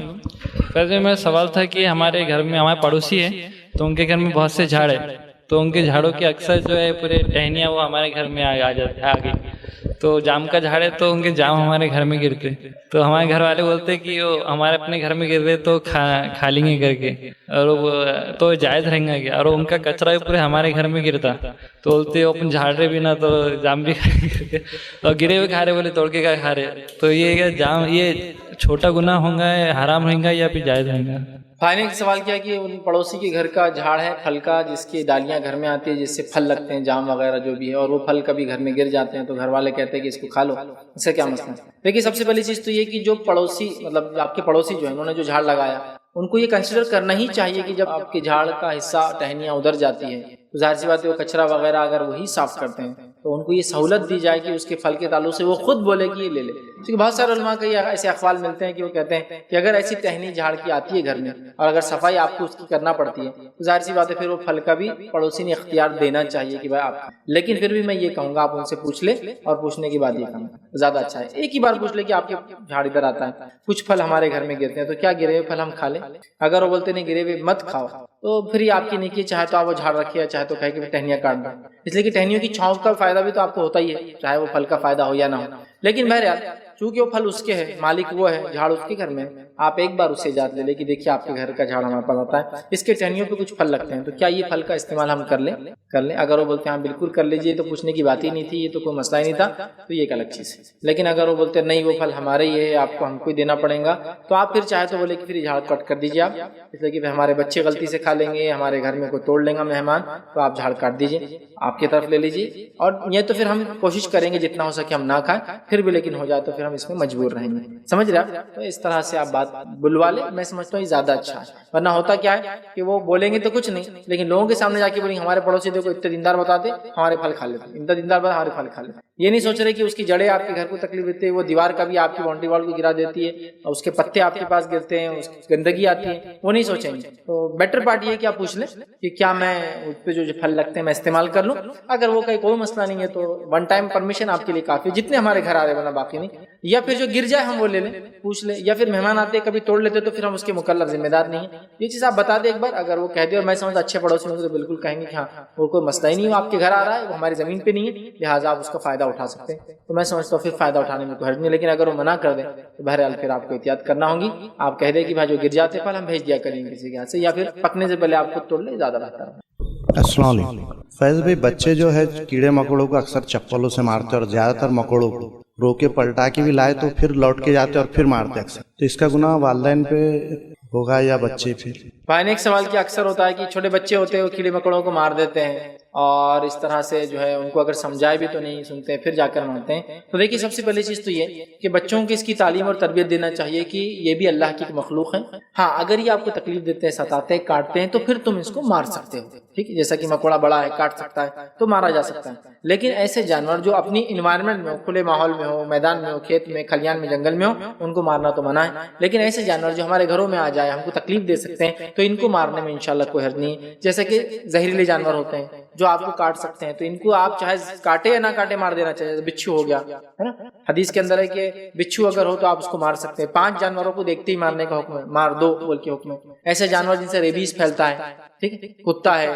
ویسے میرا سوال تھا کہ ہمارے گھر میں ہمارے پڑوسی ہیں تو ان کے گھر میں بہت سے جھاڑ ہیں, تو ان کے جھاڑوں کے اکثر جو ہے پورے ٹہنیاں وہ ہمارے گھر میں آ گئی. تو جام کا جھاڑ ہے تو ان کے جام ہمارے گھر میں گرتے, تو ہمارے گھر والے بولتے ہیں کہ وہ ہمارے اپنے گھر میں گر رہے تو کھا لیں گے کر کے, اور وہ تو جائز رہیں گے کیا, اور ان کا کچرا پورے ہمارے گھر میں گرتا تو بولتے وہ اپن جھاڑ رہے بھی نہ تو جام بھی اور گرے ہوئے کھا رہے, بولے توڑ کے کیا کھا رہے. تو یہ جام یہ چھوٹا گناہ ہوگا, حرام رہیں گا یا پھر جائز رہیں گا؟ بھائی نے سوال کیا کہ ان پڑوسی کے گھر کا جھاڑ ہے پھل کا, جس کی ڈالیاں گھر میں آتی ہے جس سے پھل لگتے ہیں, جام وغیرہ جو بھی ہے, اور وہ پھل کبھی گھر میں گر جاتے ہیں تو گھر والے کہتے ہیں کہ اس کو کھا لو, اس کا کیا مسئلہ ہے؟ دیکھیے سب سے پہلی چیز تو یہ کہ جو پڑوسی مطلب آپ کے پڑوسی جو ہیں انہوں نے جو جھاڑ لگایا ان کو یہ کنسیڈر کرنا ہی چاہیے کہ جب آپ کے جھاڑ کا حصہ ٹہنیاں ادھر جاتی ہے تو ظاہر سی بات ہے وہ کچرا وغیرہ اگر وہی صاف کرتے ہیں تو ان کو یہ سہولت دی جائے کہ اس کے پھل کے تعلق سے وہ خود بولے کہ یہ لے لے. کیونکہ بہت سارے علماء کے ایسے اقوال ملتے ہیں کہ وہ کہتے ہیں کہ اگر ایسی ٹہنی جھاڑ کی آتی ہے گھر میں اور اگر صفائی آپ کو اس کی کرنا پڑتی ہے تو ظاہر سی بات ہے پھر وہ پھل کا بھی پڑوسی نے اختیار دینا چاہیے کہ بھائی آپ. لیکن پھر بھی میں یہ کہوں گا آپ ان سے پوچھ لیں, اور پوچھنے کی بات یہ کہوں زیادہ اچھا ہے. ایک ہی بار پوچھ لیں کہ آپ کے جھاڑ ادھر آتا ہے, کچھ پھل ہمارے گھر میں گرتے ہیں تو کیا گرے ہوئے پھل ہم کھا لیں؟ اگر وہ بولتے نہیں گرے ہوئے مت کھاؤ تو پھر یہ آپ کی نیکی, چاہے تو آپ وہ جھاڑ رکھیے چاہے تو کہے کہ ٹہنیاں کاٹ دیں, اس لیے کہ ٹہنیوں کی چھاؤں کا فائدہ بھی تو آپ کو ہوتا ہی ہے چاہے وہ پھل کا فائدہ ہو یا نہ ہو. لیکن بہرحال چونکہ وہ پھل اس کے ہے, مالک وہ ہے, جھاڑ اس کے گھر میں, آپ ایک بار اسے اجازت لے لیں کہ دیکھیے آپ کے گھر کا جھاڑ ہمارے پاس آتا ہے, اس کے ٹہنیوں پہ کچھ پھل لگتے ہیں تو کیا یہ پھل کا استعمال ہم کر لیں. اگر وہ بولتے ہیں ہاں بالکل کر لیجیے تو پوچھنے کی بات ہی نہیں تھی, یہ تو کوئی مسئلہ ہی نہیں تھا, تو یہ ایک الگ چیز ہے. لیکن اگر وہ بولتے ہیں نہیں وہ پھل ہمارے ہی ہے, آپ کو ہم کو ہی دینا پڑے گا, تو آپ پھر چاہے تو بولے کہ پھر جھاڑ کٹ کر دیجیے آپ, اس لیے کہ ہمارے بچے غلطی سے کھا لیں گے, ہمارے گھر میں کوئی توڑ لیں گا مہمان, تو آپ جھاڑ کاٹ دیجیے آپ کی طرف لے لیجیے. اور یہ تو پھر ہم کوشش کریں گے جتنا ہو سکے ہم نہ کھائیں, پھر بھی لیکن ہو جائے تو پھر ہم اس میں مجبور رہیں گے. سمجھ رہے آپ؟ تو اس طرح سے آپ بات بلوا لیں, میں سمجھتا ہوں یہ زیادہ اچھا ہے. ورنہ ہوتا کیا ہے کہ وہ بولیں گے تو کچھ نہیں, لیکن لوگوں کے سامنے جا کے بولیں ہمارے پڑوسی دیکھو اتنے دیندار بتاتے ہمارے پھل کھا لیتے, اتنا دیندار بتا ہمارے پھل کھا لیتے. یہ نہیں سوچ رہے کہ اس کی جڑیں آپ کے گھر کو تکلیف دیتے ہیں, وہ دیوار کا بھی آپ کی باؤنڈری وال کو گرا دیتی ہے, اور اس کے پتے آپ کے پاس گرتے ہیں, اس کی گندگی آتی ہے, وہ نہیں سوچیں گے. تو بیٹر پارٹ یہ کہ آپ پوچھ لیں کہ کیا میں اس پہ جو پھل لگتے ہیں میں استعمال کر لوں. اگر وہ کوئی مسئلہ نہیں ہے تو ون ٹائم پرمیشن آپ کے لیے کافی, جتنے ہمارے گھر آ رہے ورنہ باقی نہیں. یا پھر جو گر جائے ہم وہ لے لیں, پوچھ لیں, یا پھر مہمان آتے کبھی توڑ لیتے تو پھر ہم اس کے مکلف ذمہ دار نہیں ہیں. یہ چیز آپ بتا دیں ایک بار, اگر وہ کہہ دے اور میں سمجھتا اچھے پڑوسی ہوں تو بالکل کہیں گے کہ ہاں وہ کوئی مسئلہ ہی نہیں, وہ آپ کے گھر آ رہا ہے, وہ ہماری زمین پہ نہیں ہے, لہٰذا آپ اس کا فائدہ اٹھا سکتے ہیں. تو میں سمجھتا ہوں پھر فائدہ اٹھانے میں کوئی حرج نہیں. لیکن اگر وہ منع کر دیں تو بہرحال پھر آپ کو احتیاط کرنا ہوگی. آپ کہہ دیں کہ بھائی جو گر جاتے پھل ہم بھیج دیا کریں کسی کے ہاتھ سے, یا پھر پکنے سے پہلے آپ خود توڑ لیں, زیادہ بہتر ہے. السلام علیکم. فیض بھائی, بچے جو ہے کیڑے مکوڑوں کو اکثر چپلوں سے مارتے اور زیادہ تر مکوڑوں کو روکے پلٹا کے بھی لائے تو پھر لوٹ کے جاتے اور پھر مارتے اکثر, تو اس کا گناہ والدین پہ ہوگا یا بچے پہ؟ بھائی نے ایک سوال کیا اکثر ہوتا ہے کہ چھوٹے بچے ہوتے ہیں وہ کیڑے مکوڑوں کو مار دیتے ہیں اور اس طرح سے جو ہے ان کو اگر سمجھائے بھی تو نہیں سنتے, پھر جا کر مانتے ہیں. تو دیکھیے سب سے پہلی چیز تو یہ کہ بچوں کو اس کی تعلیم اور تربیت دینا چاہیے کہ یہ بھی اللہ کی مخلوق ہے. ہاں اگر یہ آپ کو تکلیف دیتے ہیں, ستاتے ہیں, کاٹتے ہیں تو پھر تم اس کو مار سکتے ہو, ٹھیک ہے, جیسا کہ مکوڑا بڑا ہے کاٹ سکتا ہے تو مارا جا سکتا ہے. لیکن ایسے جانور جو اپنی انوائرمنٹ میں ہو, کھلے ماحول میں ہو, میدان میں ہو, کھیت میں, کھلیان میں, جنگل میں ہو, ان کو مارنا تو منع ہے. لیکن ایسے جانور جو ہمارے گھروں میں آ جائے, ہم کو تکلیف دے سکتے ہیں, تو ان کو مارنے میں انشاءاللہ کوئی حرج نہیں. جیسے کہ زہریلے جانور ہوتے ہیں جو آپ کو کاٹ سکتے ہیں, تو ان کو آپ چاہے کاٹے یا نہ کاٹے مار دینا چاہیے. بچھو ہو گیا ہے نا, حدیث کے اندر ہے کہ بچھو اگر ہو تو آپ اس کو مار سکتے ہیں. 5 جانوروں کو دیکھتے ہی مارنے کا حکم ہے, مار دو بول کے حکم ہے. ایسے جانور جن سے ریبیز پھیلتا ہے, ٹھیک ہے, کتا ہے,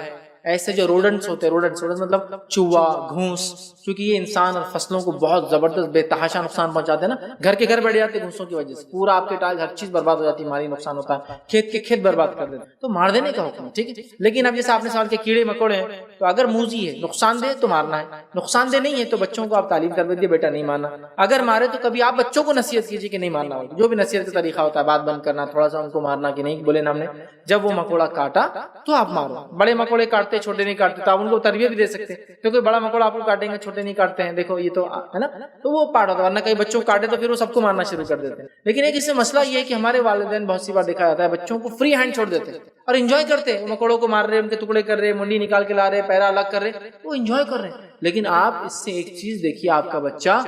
ایسے جو روڈنٹس ہوتے ہیں، روڈنٹس مطلب چوہا، گھونس، کیونکہ یہ انسان اور فصلوں کو بہت زبردست بے تحاشا نقصان پہنچاتے ہیں نا، گھر کے گھر بیٹھ جاتے ہیں گھونسوں کی وجہ سے، پورا آپ کے ٹائل ہر چیز برباد ہو جاتی ہے، مالی نقصان ہوتا ہے، کھیت کے کھیت برباد کر دیتے ہیں، تو مار دینے کا حکم ہے، ٹھیک ہے۔ لیکن اب جیسے آپ نے سوال کیا کیڑے مکوڑے ہیں، تو اگر موذی ہے، نقصان دہ تو مارنا ہے، نقصان دہ نہیں ہے تو بچوں کو آپ تعلیم کر دیجیے بیٹا نہیں مارنا۔ اگر مارے تو کبھی آپ بچوں کو نصیحت کیجیے کہ نہیں مارنا ہوگا، جو بھی نصیحت کا طریقہ ہوتا ہے، بات بند کرنا، تھوڑا سا ان کو مارنا کہ نہیں بولے نا ہم نے، جب وہ مکوڑا کاٹا تو آپ مارو۔ بڑے مکوڑے کاٹتے چھوٹے نہیں کاٹتے تو آپ ان کو تربیت بھی دے سکتے ہیں، کیونکہ بڑا مکوڑا آپ کو کاٹیں گے چھوٹے نہیں کاٹتے ہیں، دیکھو یہ تو ہے نا، تو وہ پارٹ ہوتا ہے، ورنہ کئی بچوں کو کاٹے تو پھر وہ سب کو مارنا شروع کر دیتے ہیں۔ لیکن ایک اس سے مسئلہ یہ ہے کہ ہمارے والدین بہت سی بار دیکھا جاتا ہے بچوں کو فری ہینڈ چھوڑ دیتے ہیں اور انجوائے کرتے ہیں، مکوڑوں کو مار رہے، ان کے ٹکڑے کر رہے، منڈی نکال کے لا رہے، پیرا الگ کر رہے، وہ انجوائے کر رہے ہیں۔ لیکن آپ اس سے ایک چیز دیکھیے، آپ کا بچہ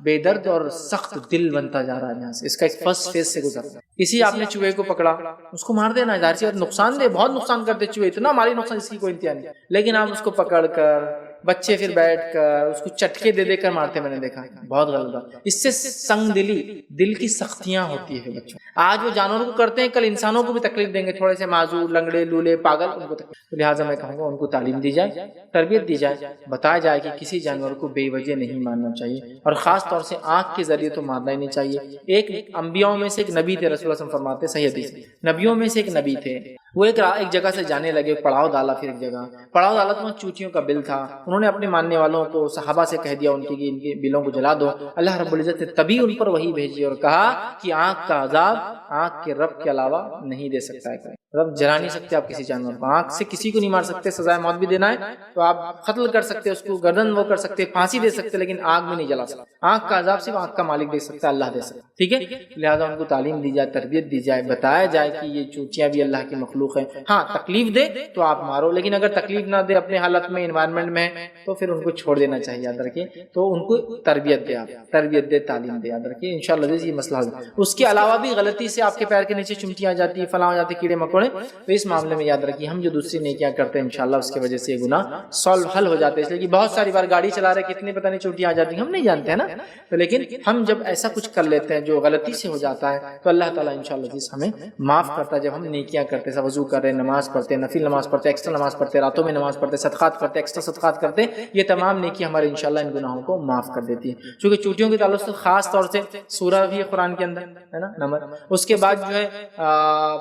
بے درد اور سخت دل بنتا جا رہا ہے یہاں سے، اس کا ایک فرسٹ فیز سے گزرتا ہے۔ کسی آپ نے چوہے کو پکڑا، اس کو مار دینا، ظاہر سی بات نقصان دہ، بہت نقصان کرتے چوہے، اتنا مالی نقصان اس کی کوئی انتہا نہیں، لیکن آپ اس کو پکڑ کر بچے پھر بیٹھ کر اس کو چٹکے دے دے کر مارتے، میں نے دیکھا بہت غلط ہے۔ اس سے سنگ دلی، دل کی سختیاں ہوتی ہے بچوں۔ آج وہ جانوروں کو کرتے ہیں، کل انسانوں کو بھی تکلیف دیں گے، تھوڑے سے معذور، لنگڑے، لولے، پاگل، ان کو تکلیف۔ لہٰذا میں کہوں گا ان کو تعلیم دی جائے، تربیت دی جائے، بتایا جائے کہ کسی جانور کو بے وجہ نہیں مارنا چاہیے، اور خاص طور سے آنکھ کے ذریعے تو مارنا ہی نہیں چاہیے۔ ایک انبیاء میں سے ایک نبی تھے، رسول اللہ صلی اللہ علیہ وسلم فرماتے ہیں، صحیح حدیث، نبیوں میں سے ایک نبی تھے، وہ ایک جگہ سے جانے لگے، پڑاؤ ڈالا، پھر ایک جگہ پڑاؤ ڈالا تو وہاں چوٹیوں کا بل تھا، انہوں نے اپنے ماننے والوں کو، صحابہ سے کہہ دیا ان کے بلوں کو جلا دو۔ اللہ رب العزت نے تبھی ان پر وحی بھیجی اور کہا کہ آنکھ کا عذاب آنکھ کے رب کے علاوہ نہیں دے سکتا ہے، رب جلا نہیں سکتے آپ کسی جانور کو، آنکھ سے کسی کو نہیں مار سکتے، سزائے موت بھی دینا ہے تو آپ قتل کر سکتے، اس کو گردن وہ کر سکتے، پھانسی دے سکتے، لیکن آنکھ میں نہیں جلا سکتے۔ آنکھ کا عذاب صرف آنکھ کا مالک دے سکتا ہے، اللہ دے سکتا ہے، ٹھیک ہے۔ لہٰذا ان کو تعلیم دی جائے، تربیت دی جائے، بتایا جائے کہ یہ چوٹیاں بھی اللہ کی مخلوق ہیں، ہاں تکلیف دے تو آپ مارو، لیکن اگر تکلیف نہ دے، اپنے حالت میں، انوائرمنٹ میں، تو پھر ان کو چھوڑ دینا چاہیے، یاد رکھیے۔ تو ان کو تربیت دے، آپ تربیت دے، تعلیم دے، یاد رکھیے، انشاءاللہ یہ مسئلہ ہوگا۔ اس کے علاوہ بھی غلطی سے آپ کے پیر کے نیچے چمٹیاں آ جاتی ہے، فلاں ہو جاتے کیڑے مکوڑے، تو اس معاملے میں یاد رکھیے ہم جو دوسری نیکیاں کرتے ہیں انشاءاللہ اس کی وجہ سے یہ گناہ سالو حل ہو جاتے ہیں، اس لیے کہ بہت ساری بار گاڑی چلا رہے کتنے پتہ نہیں چوٹیاں آ جاتی ہیں، ہم نہیں جانتے ہیں نا، تو لیکن ہم جب ایسا کچھ کر لیتے ہیں جو غلطی سے ہو جاتا ہے تو اللہ تعالیٰ انشاءاللہ جس ہمیں معاف کرتا ہے۔ جب ہم نیکیاں کرتے ہیں، وضو کر رہے ہیں، نماز پڑھتے ہیں، نفل نماز پڑھتے ہیں، ایکسٹرا نماز پڑھتے ہیں، راتوں میں نماز پڑھتے ہیں، صدقات کرتے ہیں، ایکسٹرا صدقات کرتے ہیں، یہ تمام نیکی ہمارے انشاءاللہ ان گناہوں کو معاف کر دیتی ہے۔ چونکہ چوٹیوں کے تعلق سے خاص طور سے سورہ بھی ہے قرآن کے اندر، ہے نا، نمبر، اس کے بعد جو ہے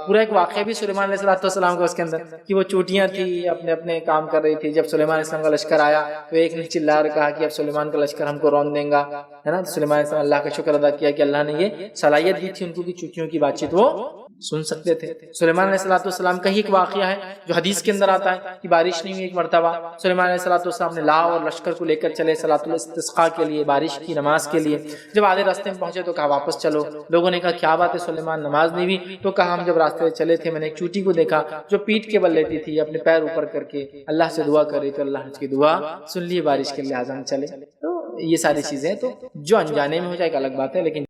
پورا ایک واقعہ بھی سلیمان علیہ السلام کا اس کے اندر، کہ وہ چوٹیاں تھی اپنے اپنے کام کر رہی تھی، جب سلیمان علیہ السلام کا لشکر آیا تو ایک نے چلا اور کہا کہ اب سلیمان کا لشکر ہم کو رون دیں گا، ہے نا، تو سلیمان علیہ السلام اللہ کا شکر ادا کیا کہ اللہ نے یہ صلاحیت دی تھی ان کو کہ چوٹیوں کی بات چیت وہ سن سکتے تھے۔ سلیمان علیہ السلام کا ہی ایک واقعہ ہے جو حدیث کے اندر آتا ہے کہ بارش نہیں ہوئی ایک مرتبہ، سلیمان علیہ السلام نے لاؤ اور لشکر کو لے کر چلے صلاۃ الاستسقاء کے لیے، بارش کی نماز کے لیے، جب آدھے راستے میں پہنچے تو کہا واپس چلو، لوگوں نے کہا کیا بات ہے سلیمان نماز نہیں ہوئی، تو کہا ہم جب راستے چلے تھے میں نے ایک چوٹی کو دیکھا جو پیٹ کے بل لیتی تھی، اپنے پیر اوپر کر کے اللہ سے دعا کر رہی تو اللہ نے اس کی دعا سن لی، بارش کے لحاظ ہم چلے۔ تو یہ ساری چیزیں تو جو انجانے میں ہو جائے ایک الگ بات ہے، لیکن